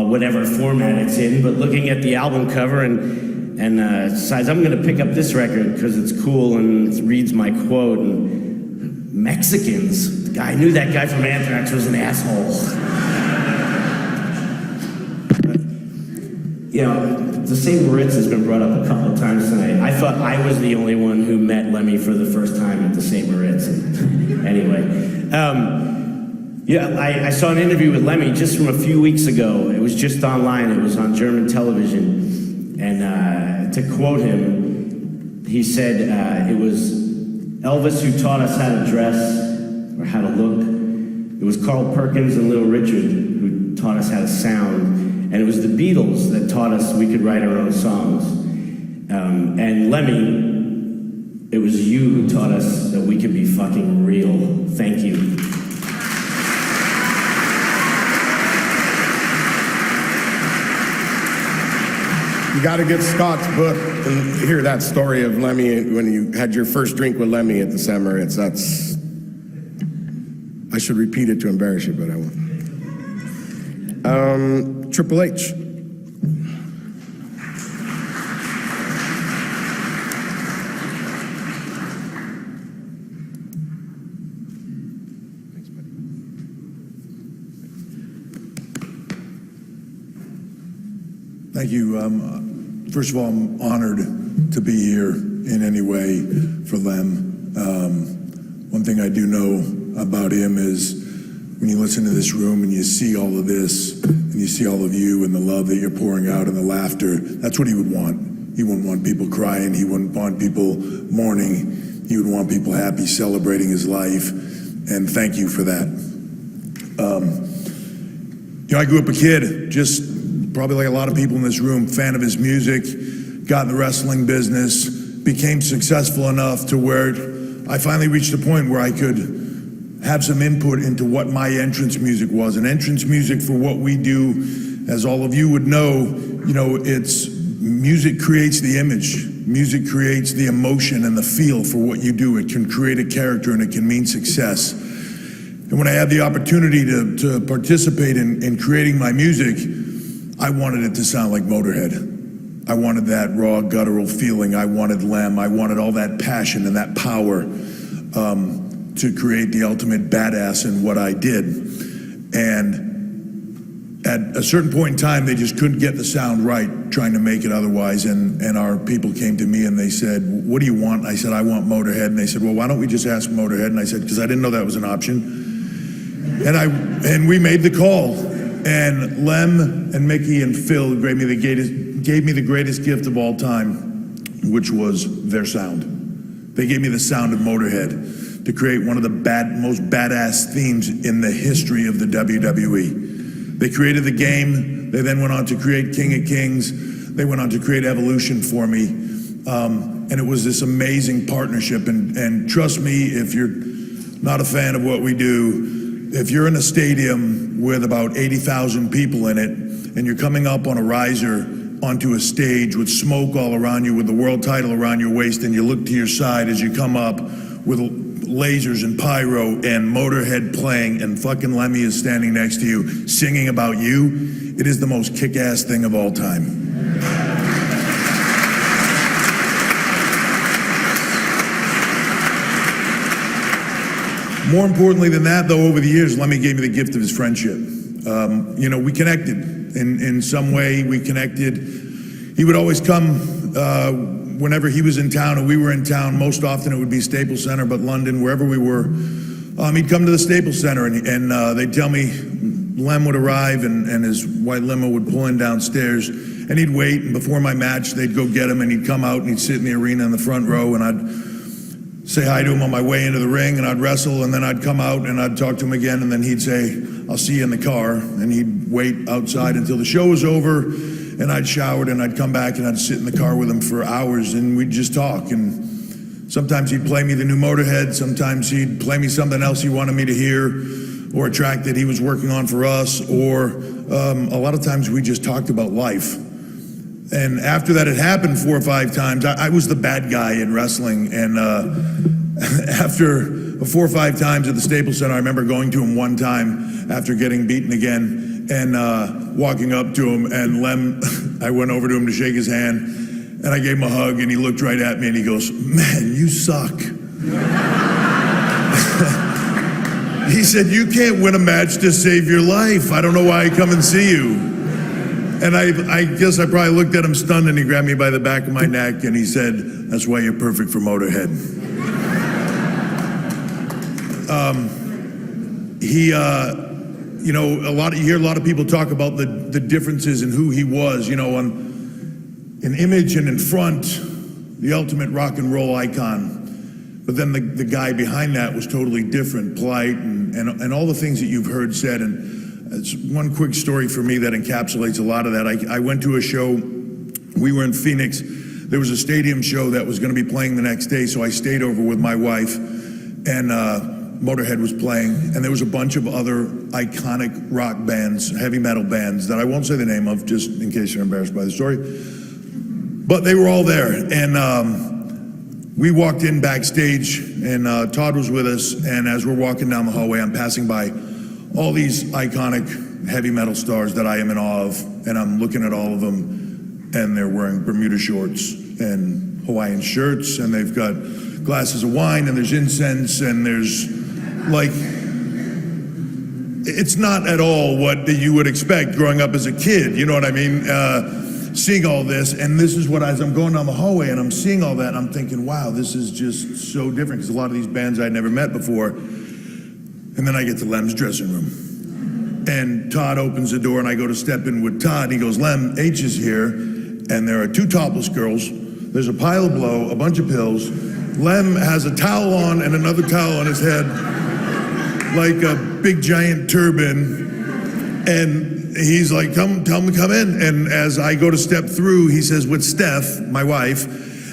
whatever format it's in, but looking at the album cover and decides, I'm going to pick up this record because it's cool and it reads my quote, and Mexicans, I knew that guy from Anthrax was an asshole. The St. Moritz has been brought up a couple of times tonight. I thought I was the only one who met Lemmy for the first time at the St. Moritz. Anyway, I saw an interview with Lemmy just from a few weeks ago. It was just online. It was on German television. And to quote him, he said it was Elvis who taught us how to dress or how to look. It was Carl Perkins and Little Richard who taught us how to sound. And it was the Beatles that taught us we could write our own songs. And Lemmy, it was you who taught us that we could be fucking real. Thank you. You got to get Scott's book and hear that story of Lemmy when you had your first drink with Lemmy at the St. Moritz. I should repeat it to embarrass you, but I won't. Triple H. Thank you. First of all, I'm honored to be here in any way for Lem. One thing I do know about him is when you listen to this room and you see all of this, and you see all of you and the love that you're pouring out and the laughter, that's what he would want. He wouldn't want people crying. He wouldn't want people mourning. He would want people happy, celebrating his life. And thank you for that. I grew up a kid, just probably like a lot of people in this room, fan of his music, got in the wrestling business, became successful enough to where I finally reached a point where I could have some input into what my entrance music was. And entrance music, for what we do, as all of you would know, it's music creates the image. Music creates the emotion and the feel for what you do. It can create a character and it can mean success. And when I had the opportunity to participate in creating my music, I wanted it to sound like Motorhead. I wanted that raw, guttural feeling. I wanted Lem. I wanted all that passion and that power to create the ultimate badass in what I did. And at a certain point in time, they just couldn't get the sound right, trying to make it otherwise. And our people came to me and they said, "What do you want?" I said, "I want Motorhead." And they said, "Well, why don't we just ask Motorhead?" And I said, because I didn't know that was an option. And we made the call. And Lem and Mickey and Phil gave me the greatest gift of all time, which was their sound. They gave me the sound of Motorhead to create one of the most badass themes in the history of the WWE. They created the game. They then went on to create King of Kings. They went on to create Evolution for me. And it was this amazing partnership. And trust me, if you're not a fan of what we do, if you're in a stadium with about 80,000 people in it, and you're coming up on a riser onto a stage with smoke all around you, with the world title around your waist, and you look to your side as you come up with lasers and pyro and Motorhead playing, and fucking Lemmy is standing next to you singing about you, it is the most kick-ass thing of all time. More importantly than that, though, over the years, Lemmy gave me the gift of his friendship. We connected in some way. We connected. He would always come whenever he was in town and we were in town. Most often it would be Staples Center, but London, wherever we were, he'd come to the Staples Center and they'd tell me Lem would arrive and his white limo would pull in downstairs and he'd wait, and before my match, they'd go get him and he'd come out and he'd sit in the arena in the front row, and I'd say hi to him on my way into the ring, and I'd wrestle, and then I'd come out and I'd talk to him again, and then he'd say, "I'll see you in the car," and he'd wait outside until the show was over, and I'd showered and I'd come back and I'd sit in the car with him for hours and we'd just talk. And sometimes he'd play me the new Motorhead, sometimes he'd play me something else he wanted me to hear, or a track that he was working on for us, or a lot of times we just talked about life. And after that had happened 4 or 5 times, I was the bad guy in wrestling. And after 4 or 5 times at the Staples Center, I remember going to him one time after getting beaten again and walking up to him. And Lem, I went over to him to shake his hand, and I gave him a hug, and he looked right at me and he goes, "Man, you suck." He said, "You can't win a match to save your life. I don't know why I come and see you." And I guess I probably looked at him stunned, and he grabbed me by the back of my neck and he said, "That's why you're perfect for Motorhead." You hear a lot of people talk about the differences in who he was, in image and in front, the ultimate rock and roll icon. But then the guy behind that was totally different, polite, and all the things that you've heard said. And it's one quick story for me that encapsulates a lot of that. I went to a show, we were in Phoenix. There was a stadium show that was going to be playing the next day, so I stayed over with my wife, and Motorhead was playing, and there was a bunch of other iconic rock bands, heavy metal bands, that I won't say the name of, just in case you're embarrassed by the story. But they were all there, and we walked in backstage, and Todd was with us, and as we're walking down the hallway, I'm passing by all these iconic heavy metal stars that I am in awe of, and I'm looking at all of them, and they're wearing Bermuda shorts and Hawaiian shirts, and they've got glasses of wine, and there's incense, and there's it's not at all what you would expect growing up as a kid, you know what I mean? Seeing all this, and this is what, as I'm going down the hallway and I'm seeing all that, I'm thinking, wow, this is just so different, because a lot of these bands I'd never met before. And then I get to Lem's dressing room, and Todd opens the door, and I go to step in with Todd. He goes, "Lem, H is here, and there are 2 topless girls. There's a pile of blow, a bunch of pills. Lem has a towel on and another towel on his head, like a big giant turban." And he's like, tell him to come in. And as I go to step through, he says, "With Steph, my wife."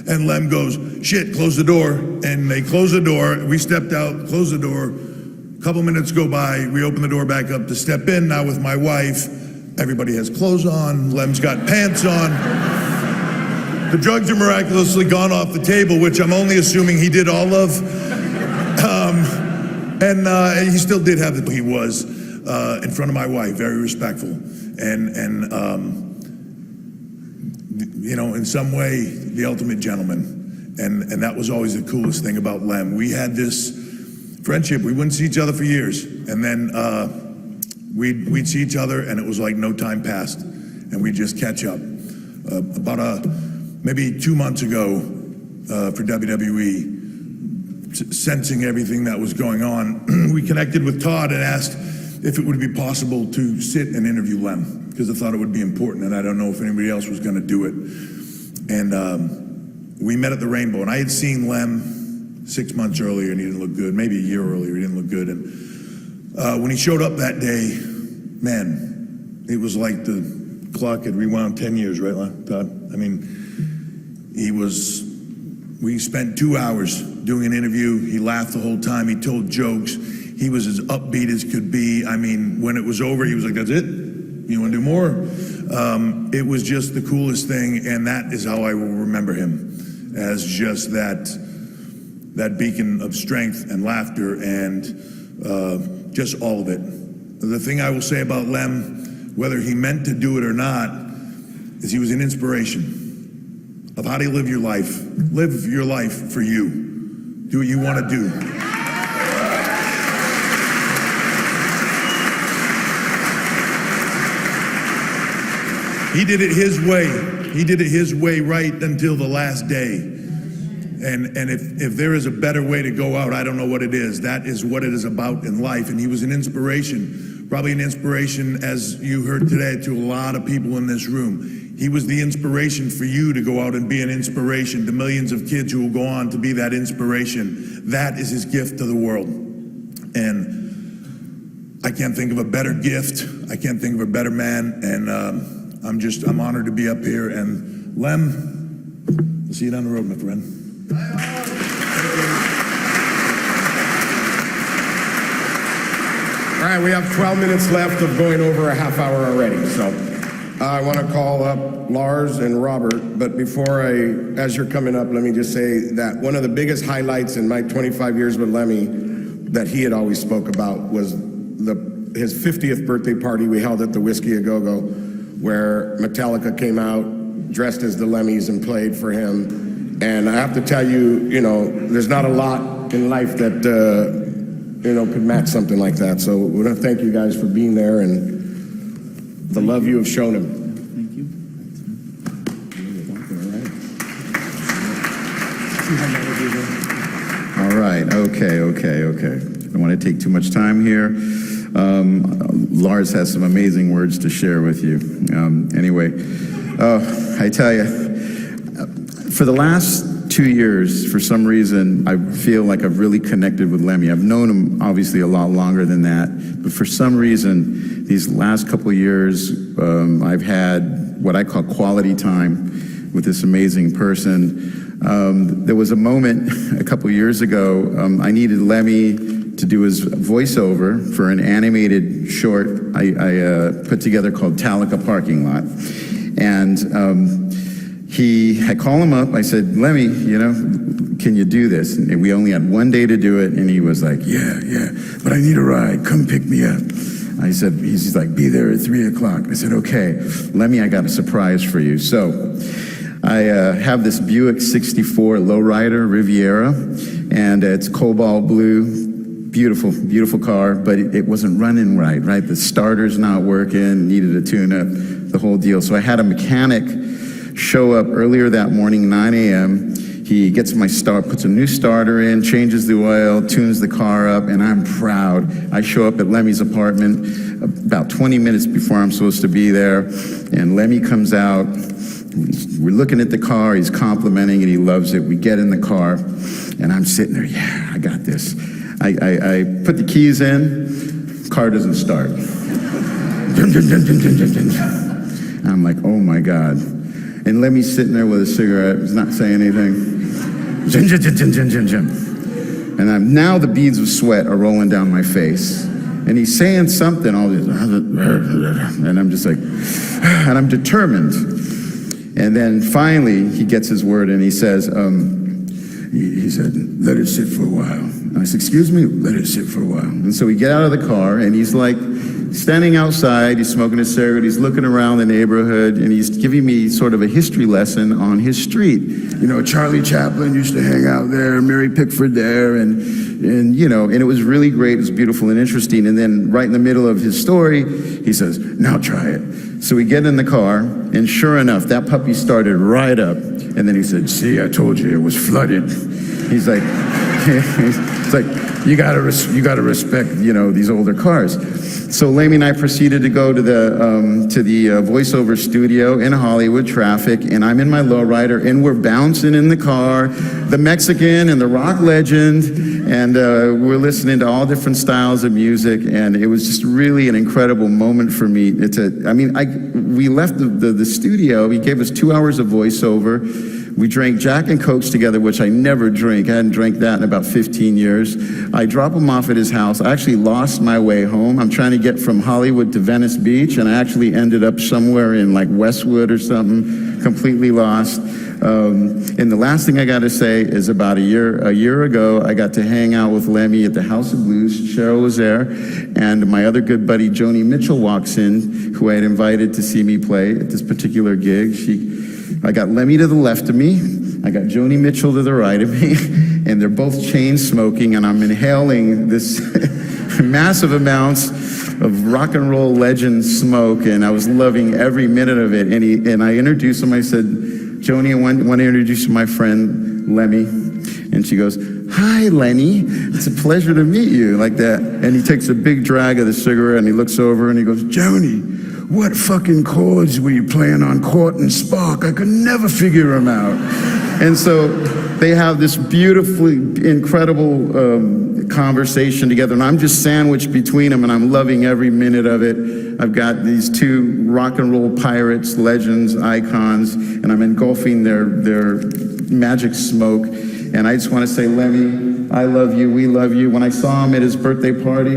And Lem goes, "Shit, close the door." And they close the door. We stepped out, closed the door. A couple minutes go by, we open the door back up to step in, now with my wife. Everybody has clothes on, Lem's got pants on. The drugs are miraculously gone off the table, which I'm only assuming he did all of. And he still did have he was in front of my wife, very respectful, and you know, in some way, the ultimate gentleman. And that was always the coolest thing about Lem. We had this friendship. We wouldn't see each other for years, and then we'd see each other, and it was like no time passed, and we'd just catch up. About maybe 2 months ago for WWE, sensing everything that was going on, we connected with Todd and asked if it would be possible to sit and interview Lem, because I thought it would be important, and I don't know if anybody else was going to do it. And we met at the Rainbow, and I had seen Lem 6 months earlier, and he didn't look good. Maybe a year earlier, he didn't look good. And when he showed up that day, man, it was like the clock had rewound 10 years, right, Todd? I mean, we spent 2 hours doing an interview. He laughed the whole time. He told jokes. He was as upbeat as could be. I mean, when it was over, he was like, that's it? You want to do more? It was just the coolest thing, and that is how I will remember him, as just that beacon of strength and laughter and just all of it. The thing I will say about Lem, whether he meant to do it or not, is he was an inspiration of how do you live your life. Live your life for you. Do what you want to do. He did it his way. He did it his way right until the last day. And if there is a better way to go out, I don't know what it is. That is what it is about in life. And he was an inspiration, probably an inspiration, as you heard today, to a lot of people in this room. He was the inspiration for you to go out and be an inspiration to millions of kids who will go on to be that inspiration. That is his gift to the world. And I can't think of a better gift. I can't think of a better man. And I'm honored to be up here. And Lem, we'll see you down the road, my friend. All right, we have 12 minutes left of going over a half hour already. So I want to call up Lars and Robert. But before as you're coming up, let me just say that one of the biggest highlights in my 25 years with Lemmy that he had always spoke about was his 50th birthday party we held at the Whiskey A Go-Go, where Metallica came out dressed as the Lemmys and played for him. And I have to tell you, you know, there's not a lot in life that, you know, could match something like that. So we want to thank you guys for being there and the love you have shown him. Thank you. All right. Okay. I don't want to take too much time here. Lars has some amazing words to share with you. Anyway, I tell you, for the last 2 years, for some reason, I feel like I've really connected with Lemmy. I've known him obviously a lot longer than that, but for some reason, these last couple of years, I've had what I call quality time with this amazing person. There was a moment a couple of years ago, I needed Lemmy to do his voiceover for an animated short I put together called Talica Parking Lot. And I called him up, I said, Lemmy, you know, can you do this? And we only had 1 day to do it, and he was like, yeah, but I need a ride, come pick me up. I said, he's like, be there at 3 o'clock. I said, okay, Lemmy, I got a surprise for you. So I have this Buick 64 lowrider Riviera, and it's cobalt blue. Beautiful, beautiful car, but it wasn't running right? The starter's not working, needed a tune-up, the whole deal. So I had a mechanic show up earlier that morning, 9 a.m. He gets my puts a new starter in, changes the oil, tunes the car up, and I'm proud. I show up at Lemmy's apartment about 20 minutes before I'm supposed to be there, and Lemmy comes out. We're looking at the car, he's complimenting it, he loves it. We get in the car, and I'm sitting there, yeah, I got this. I put the keys in, car doesn't start. I'm like, oh my God. And Lemmy's sitting there with a cigarette, he's not saying anything. And now the beads of sweat are rolling down my face. And he's saying something, all this, and I'm just like, and I'm determined. And then finally, he gets his word and he says, he said, let it sit for a while. And I said, excuse me, let it sit for a while. And so we get out of the car, and he's like standing outside, he's smoking a cigarette, he's looking around the neighborhood, and he's giving me sort of a history lesson on his street. You know, Charlie Chaplin used to hang out there, Mary Pickford there, and you know, and it was really great, it was beautiful and interesting. And then right in the middle of his story, he says, now try it. So we get in the car, and sure enough, that puppy started right up. And then he said, see, I told you it was flooded. He's like, it's like, you gotta respect, you know, these older cars. So Lemmy and I proceeded to go to the voiceover studio in Hollywood Traffic, and I'm in my lowrider, and we're bouncing in the car, the Mexican and the rock legend, and we're listening to all different styles of music, and it was just really an incredible moment for me. We left the studio. He gave us 2 hours of voiceover. We drank Jack and Cokes together, which I never drink. I hadn't drank that in about 15 years. I drop him off at his house. I actually lost my way home. I'm trying to get from Hollywood to Venice Beach, and I actually ended up somewhere in like Westwood or something, completely lost. And the last thing I got to say is about a year ago, I got to hang out with Lemmy at the House of Blues. Cheryl was there, and my other good buddy, Joni Mitchell, walks in, who I had invited to see me play at this particular gig. I got Lemmy to the left of me, I got Joni Mitchell to the right of me, and they're both chain smoking, and I'm inhaling this massive amounts of rock and roll legend smoke, and I was loving every minute of it. And I introduced him. I said, Joni, I want to introduce you to my friend Lemmy. And she goes, hi, Lenny. It's a pleasure to meet you, like that. And he takes a big drag of the cigarette, and he looks over, and he goes, Joni, what fucking chords were you playing on Court and Spark? I could never figure them out. And so they have this beautifully incredible conversation together, and I'm just sandwiched between them, and I'm loving every minute of it. I've got these two rock and roll pirates, legends, icons, and I'm engulfing their magic smoke. And I just want to say, Lemmy, I love you, we love you. When I saw him at his birthday party,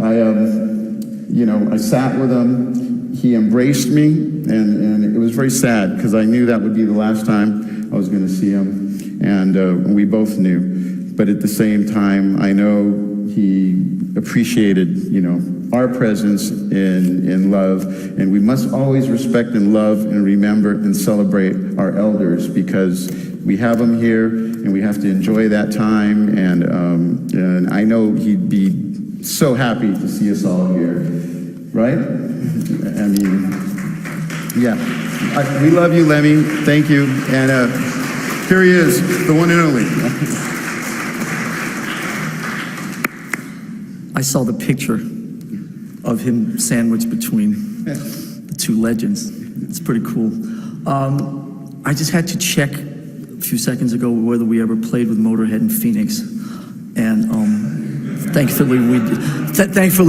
I sat with him. He embraced me, and it was very sad because I knew that would be the last time I was going to see him, and we both knew. But at the same time, I know he appreciated, our presence in love, and we must always respect and love and remember and celebrate our elders because we have them here, and we have to enjoy that time. And I know he'd be so happy to see us all here, right? I mean, yeah. We love you, Lemmy. Thank you. And here he is, the one and only. I saw the picture of him sandwiched between the two legends. It's pretty cool. I just had to check a few seconds ago whether we ever played with Motorhead in Phoenix, and thankfully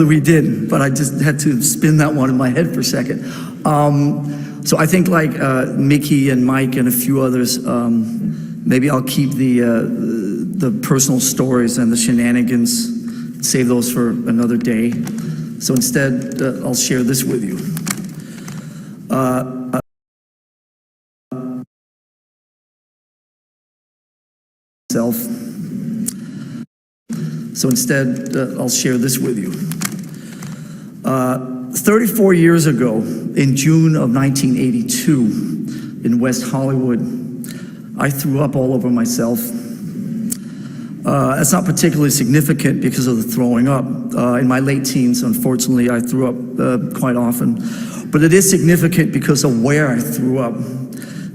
we did. But I just had to spin that one in my head for a second. So I think like Mickey and Mike and a few others, maybe I'll keep the personal stories and the shenanigans, save those for another day. So instead, I'll share this with you. So instead, I'll share this with you. 34 years ago, in June of 1982, in West Hollywood, I threw up all over myself. That's not particularly significant because of the throwing up. In my late teens, unfortunately, I threw up quite often. But it is significant because of where I threw up.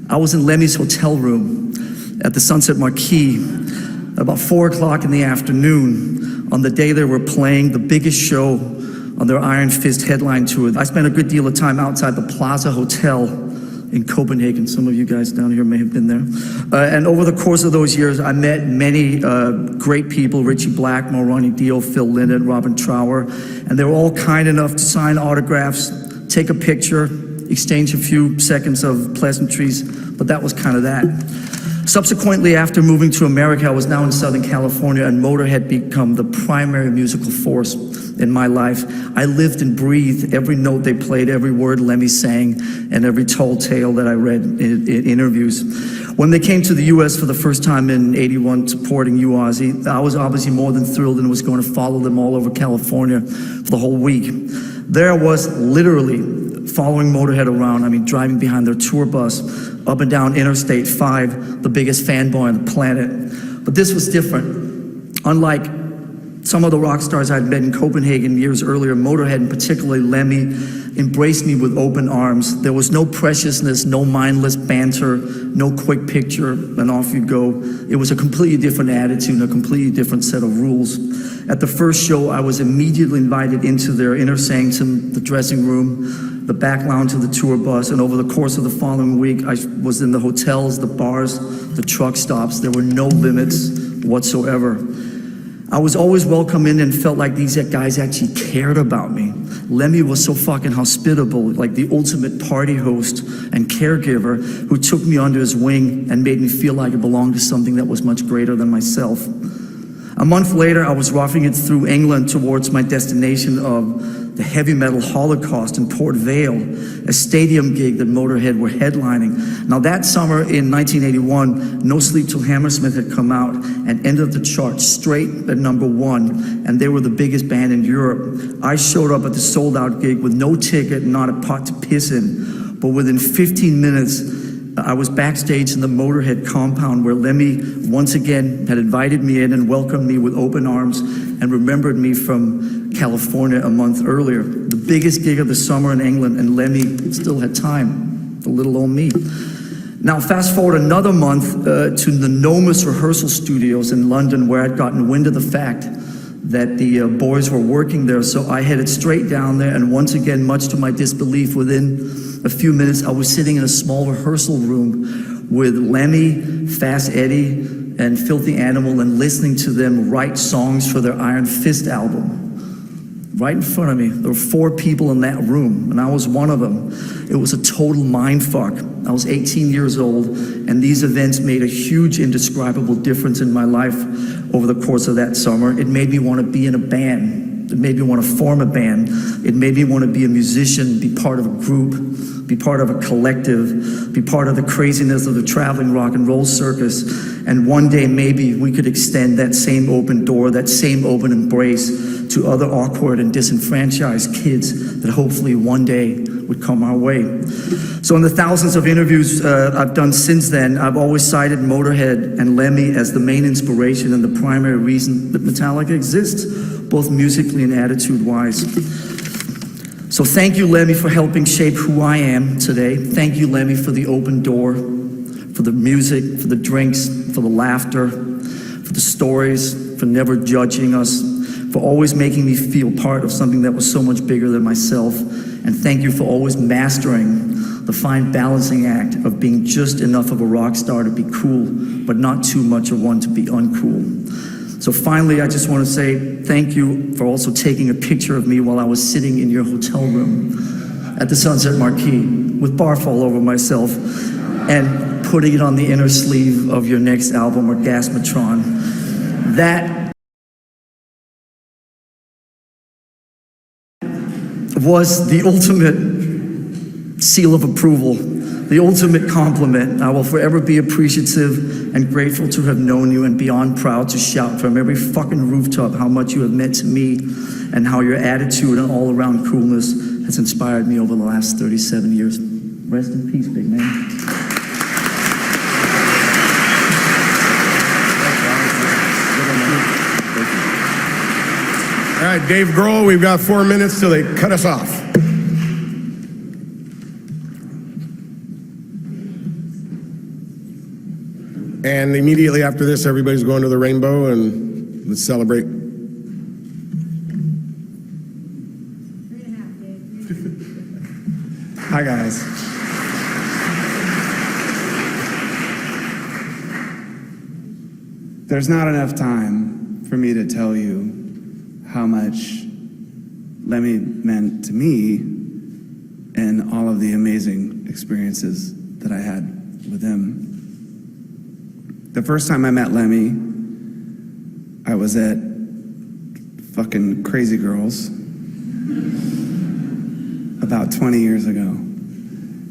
I was in Lemmy's hotel room at the Sunset Marquis at about 4 o'clock in the afternoon on the day they were playing the biggest show on their Iron Fist headline tour. I spent a good deal of time outside the Plaza Hotel in Copenhagen. Some of you guys down here may have been there. And over the course of those years, I met many great people, Richie Blackmore, Ronnie Dio, Phil Lynott, Robin Trower, and they were all kind enough to sign autographs, take a picture, exchange a few seconds of pleasantries, but that was kind of that. Subsequently, after moving to America, I was now in Southern California, and Motorhead became the primary musical force in my life. I lived and breathed every note they played, every word Lemmy sang, and every tall tale that I read in interviews. When they came to the U.S. for the first time in '81 supporting you, Ozzy, I was obviously more than thrilled and was going to follow them all over California for the whole week. There I was literally following Motorhead around, driving behind their tour bus, up and down Interstate 5, the biggest fanboy on the planet. But this was different. Unlike some of the rock stars I'd met in Copenhagen years earlier, Motorhead, and particularly Lemmy, embraced me with open arms. There was no preciousness, no mindless banter, no quick picture, and off you go. It was a completely different attitude and a completely different set of rules. At the first show, I was immediately invited into their inner sanctum, the dressing room, the back lounge of the tour bus, and over the course of the following week, I was in the hotels, the bars, the truck stops. There were no limits whatsoever. I was always welcome in and felt like these guys actually cared about me. Lemmy was so fucking hospitable, like the ultimate party host and caregiver who took me under his wing and made me feel like I belonged to something that was much greater than myself. A month later, I was roughing it through England towards my destination of the heavy metal Holocaust in Port Vale, a stadium gig that Motorhead were headlining. Now that summer in 1981, No Sleep Till Hammersmith had come out and ended the chart straight at #1, and they were the biggest band in Europe. I showed up at the sold-out gig with no ticket, not a pot to piss in, but within 15 minutes, I was backstage in the Motorhead compound where Lemmy once again had invited me in and welcomed me with open arms and remembered me from California a month earlier. The biggest gig of the summer in England, and Lemmy still had time for little old me. Now fast forward another month to the Nomus rehearsal studios in London, where I'd gotten wind of the fact that the boys were working there, so I headed straight down there, and once again, much to my disbelief, within a few minutes, I was sitting in a small rehearsal room with Lemmy, Fast Eddie, and Filthy Animal, and listening to them write songs for their Iron Fist album. Right in front of me. There were 4 people in that room, and I was one of them. It was a total mind fuck. I was 18 years old, and these events made a huge, indescribable difference in my life over the course of that summer. It made me want to be in a band. It made me want to form a band. It made me want to be a musician, be part of a group, be part of a collective, be part of the craziness of the traveling rock and roll circus. And one day, maybe we could extend that same open door, that same open embrace to other awkward and disenfranchised kids that hopefully one day would come our way. So in the thousands of interviews I've done since then, I've always cited Motorhead and Lemmy as the main inspiration and the primary reason that Metallica exists, both musically and attitude-wise. So thank you, Lemmy, for helping shape who I am today. Thank you, Lemmy, for the open door, for the music, for the drinks, for the laughter, for the stories, for never judging us, for always making me feel part of something that was so much bigger than myself. And thank you for always mastering the fine balancing act of being just enough of a rock star to be cool, but not too much of one to be uncool. So finally, I just want to say thank you for also taking a picture of me while I was sitting in your hotel room at the Sunset Marquis with barf all over myself and putting it on the inner sleeve of your next album, Orgasmatron. That was the ultimate seal of approval, the ultimate compliment. I will forever be appreciative and grateful to have known you, and beyond proud to shout from every fucking rooftop how much you have meant to me and how your attitude and all-around coolness has inspired me over the last 37 years. Rest in peace, big man. All right, Dave Grohl, we've got 4 minutes till they cut us off. And immediately after this, everybody's going to the Rainbow, and let's celebrate. Hi, guys. There's not enough time for me to tell you how much Lemmy meant to me and all of the amazing experiences that I had with him. The first time I met Lemmy, I was at fucking Crazy Girls. about 20 years ago.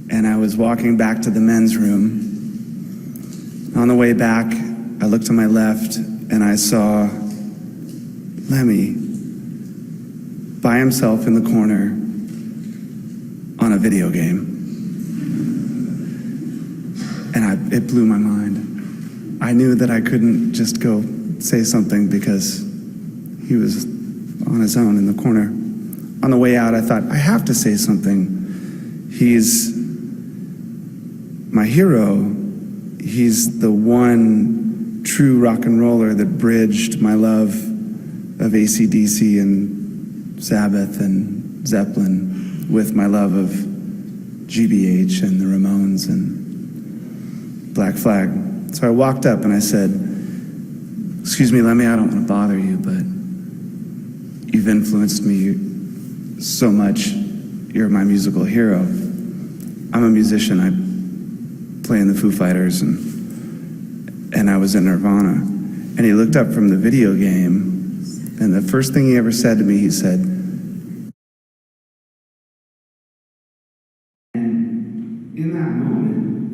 And I was walking back to the men's room. On the way back, I looked to my left and I saw Lemmy by himself in the corner on a video game. And it blew my mind. I knew that I couldn't just go say something because he was on his own in the corner. On the way out, I thought, I have to say something. He's my hero. He's the one true rock and roller that bridged my love of AC/DC and Sabbath and Zeppelin with my love of GBH and the Ramones and Black Flag. So I walked up and I said, "Excuse me, Lemmy, I don't want to bother you, but you've influenced me so much. You're my musical hero. I'm a musician. I play in the Foo Fighters and I was in Nirvana." And he looked up from the video game, and the first thing he ever said to me, he said, and in that moment,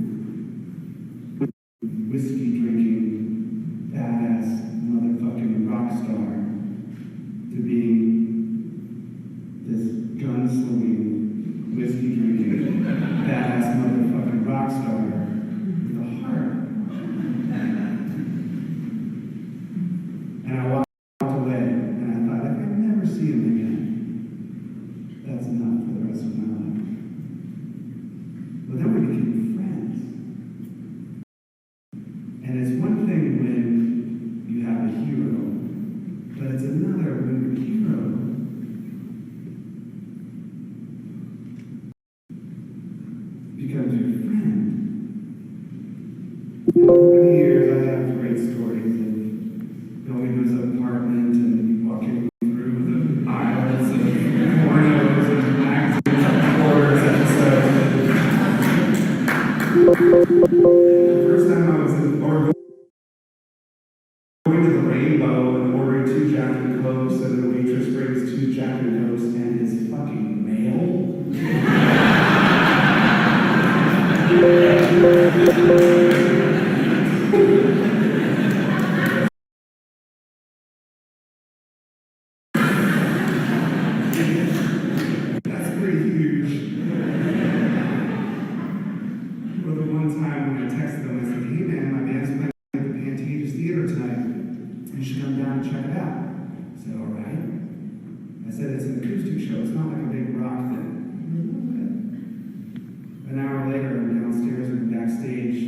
whiskey drinking, badass motherfucking rock star, to being this gun-slinging, whiskey drinking, badass motherfucking rock star with a heart. And I walked away, and I thought, if I never see him again, that's enough for the rest of my life. But then we became friends. And it's one thing when you have a hero, but it's another when your hero becomes your friend. And over the years, I have great stories of going to his apartment and walking through the aisles of pornos and magazines and quarters and stuff. The first time I was going to the Rainbow and ordering 2 Jack and Cokes, and the waitress brings 2 Jack and Cokes and his fucking mail. That's pretty huge. Or the one time when I texted them, I said, "Hey man, my band's playing at the Pantages Theater tonight. You should come down and check it out." I said, "All right." I said, "It's an acoustic show. It's not like a big rock thing." An hour later, I'm downstairs and backstage,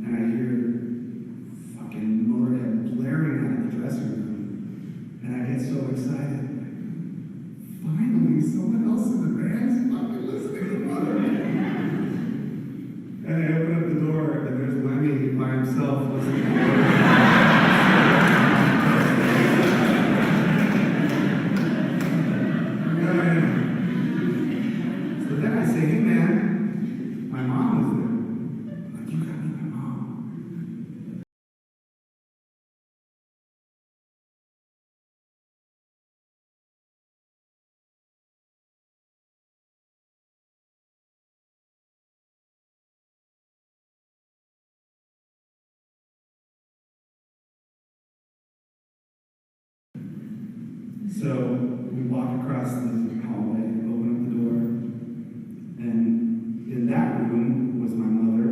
and I hear fucking Motorhead blaring out of the dressing room. And I get so excited. Finally, someone else in the band's fucking listening to Motorhead. And I open up the door, and there's Lemmy by himself listening to Motorhead. So then I say, "Hey man, my mom was there." Like, "You gotta meet my mom." So we walk across the hallway, open up the door, and in that room was my mother,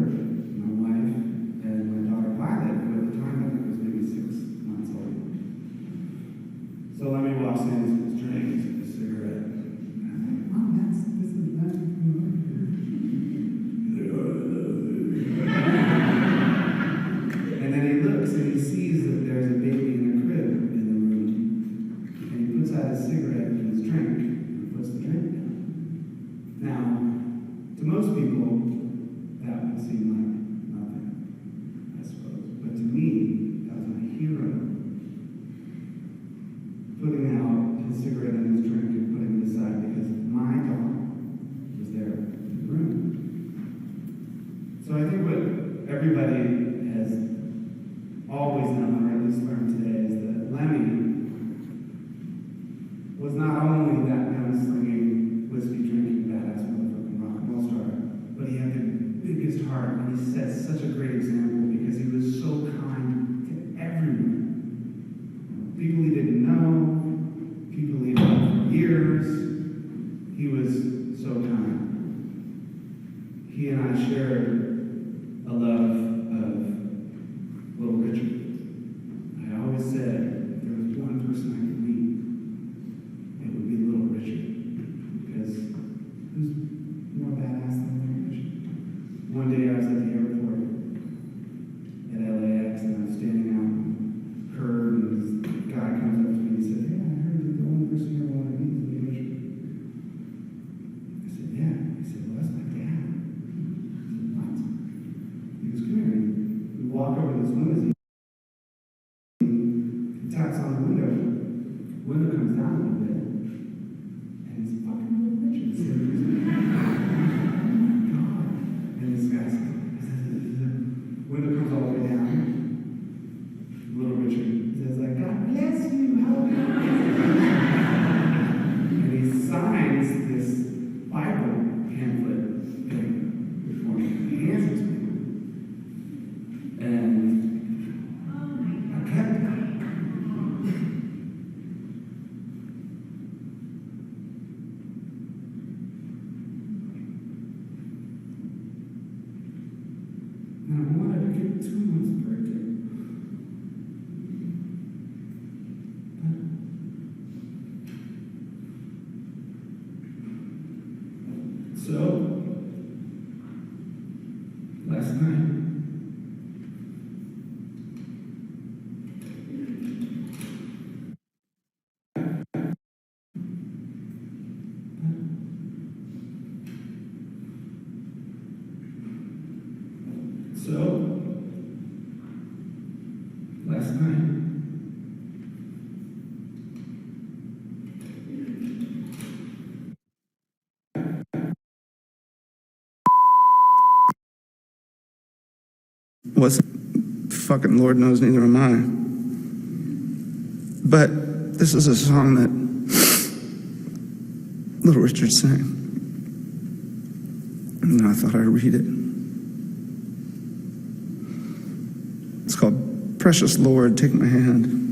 my wife, and my daughter Violet, who at the time I think was maybe 6 months old. So Lemmy walks in, he's got his drink, he's got a cigarette. And I'm like, "Mom, this is Lemmy. And then he looks and he sees that there's a baby in a crib in the room. And he puts out his cigarette and his drink. set such a great example because he was so kind to everyone. People he didn't know, people he had known for years. He was so kind. He and I shared a love of Little Richard. I always said if there was one person I could meet, it would be Little Richard. Because who's more badass than Little Richard? One day I was at the airport at LAX and I was standing out on the curb and this guy comes up to me and says, "Hey, I heard you're the only person you want to meet is Little Richard." I said, "Yeah." He said, "Well, that's my dad." I said, "What?" He goes, "Come here." We walk over to this limousine. He taps on the window. The window comes down a little bit. And it's fucking Little Richard. So he's like, God. And this guy says, the window comes all the way down. Little Richard says, like, "God bless you, how are you?" And he signs this Bible pamphlet for me. He hands it to me. And I kept it. And I wanted to give it to him on his birthday. So, last night, was fucking Lord knows, neither am I. But this is a song that Little Richard sang. And I thought I'd read it. It's called Precious Lord, Take My Hand.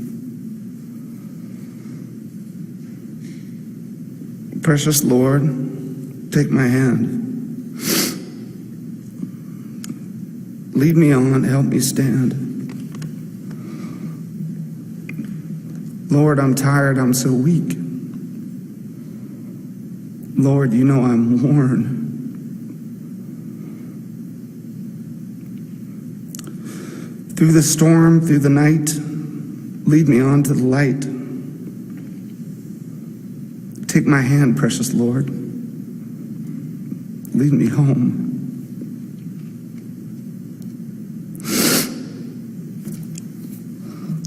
Precious Lord, take my hand. Lead me on, help me stand. Lord, I'm tired, I'm so weak. Lord, you know I'm worn. Through the storm, through the night, lead me on to the light. Take my hand, precious Lord. Lead me home.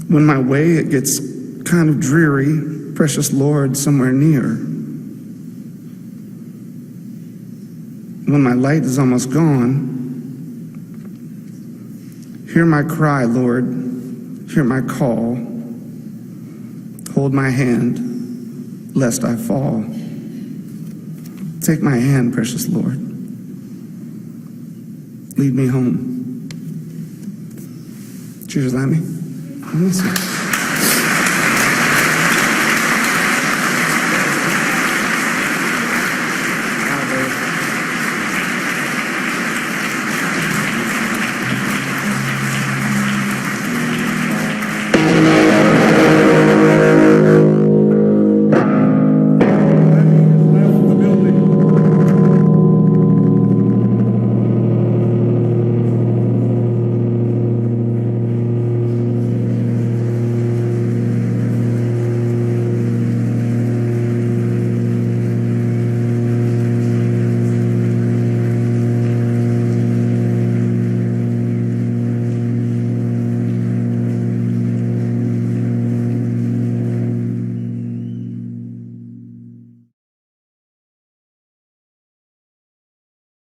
When my way it gets kind of dreary, precious Lord, somewhere near. When my light is almost gone, hear my cry, Lord, hear my call. Hold my hand, lest I fall. Take my hand, precious Lord. Lead me home. Cheers, Lammy. Let me see.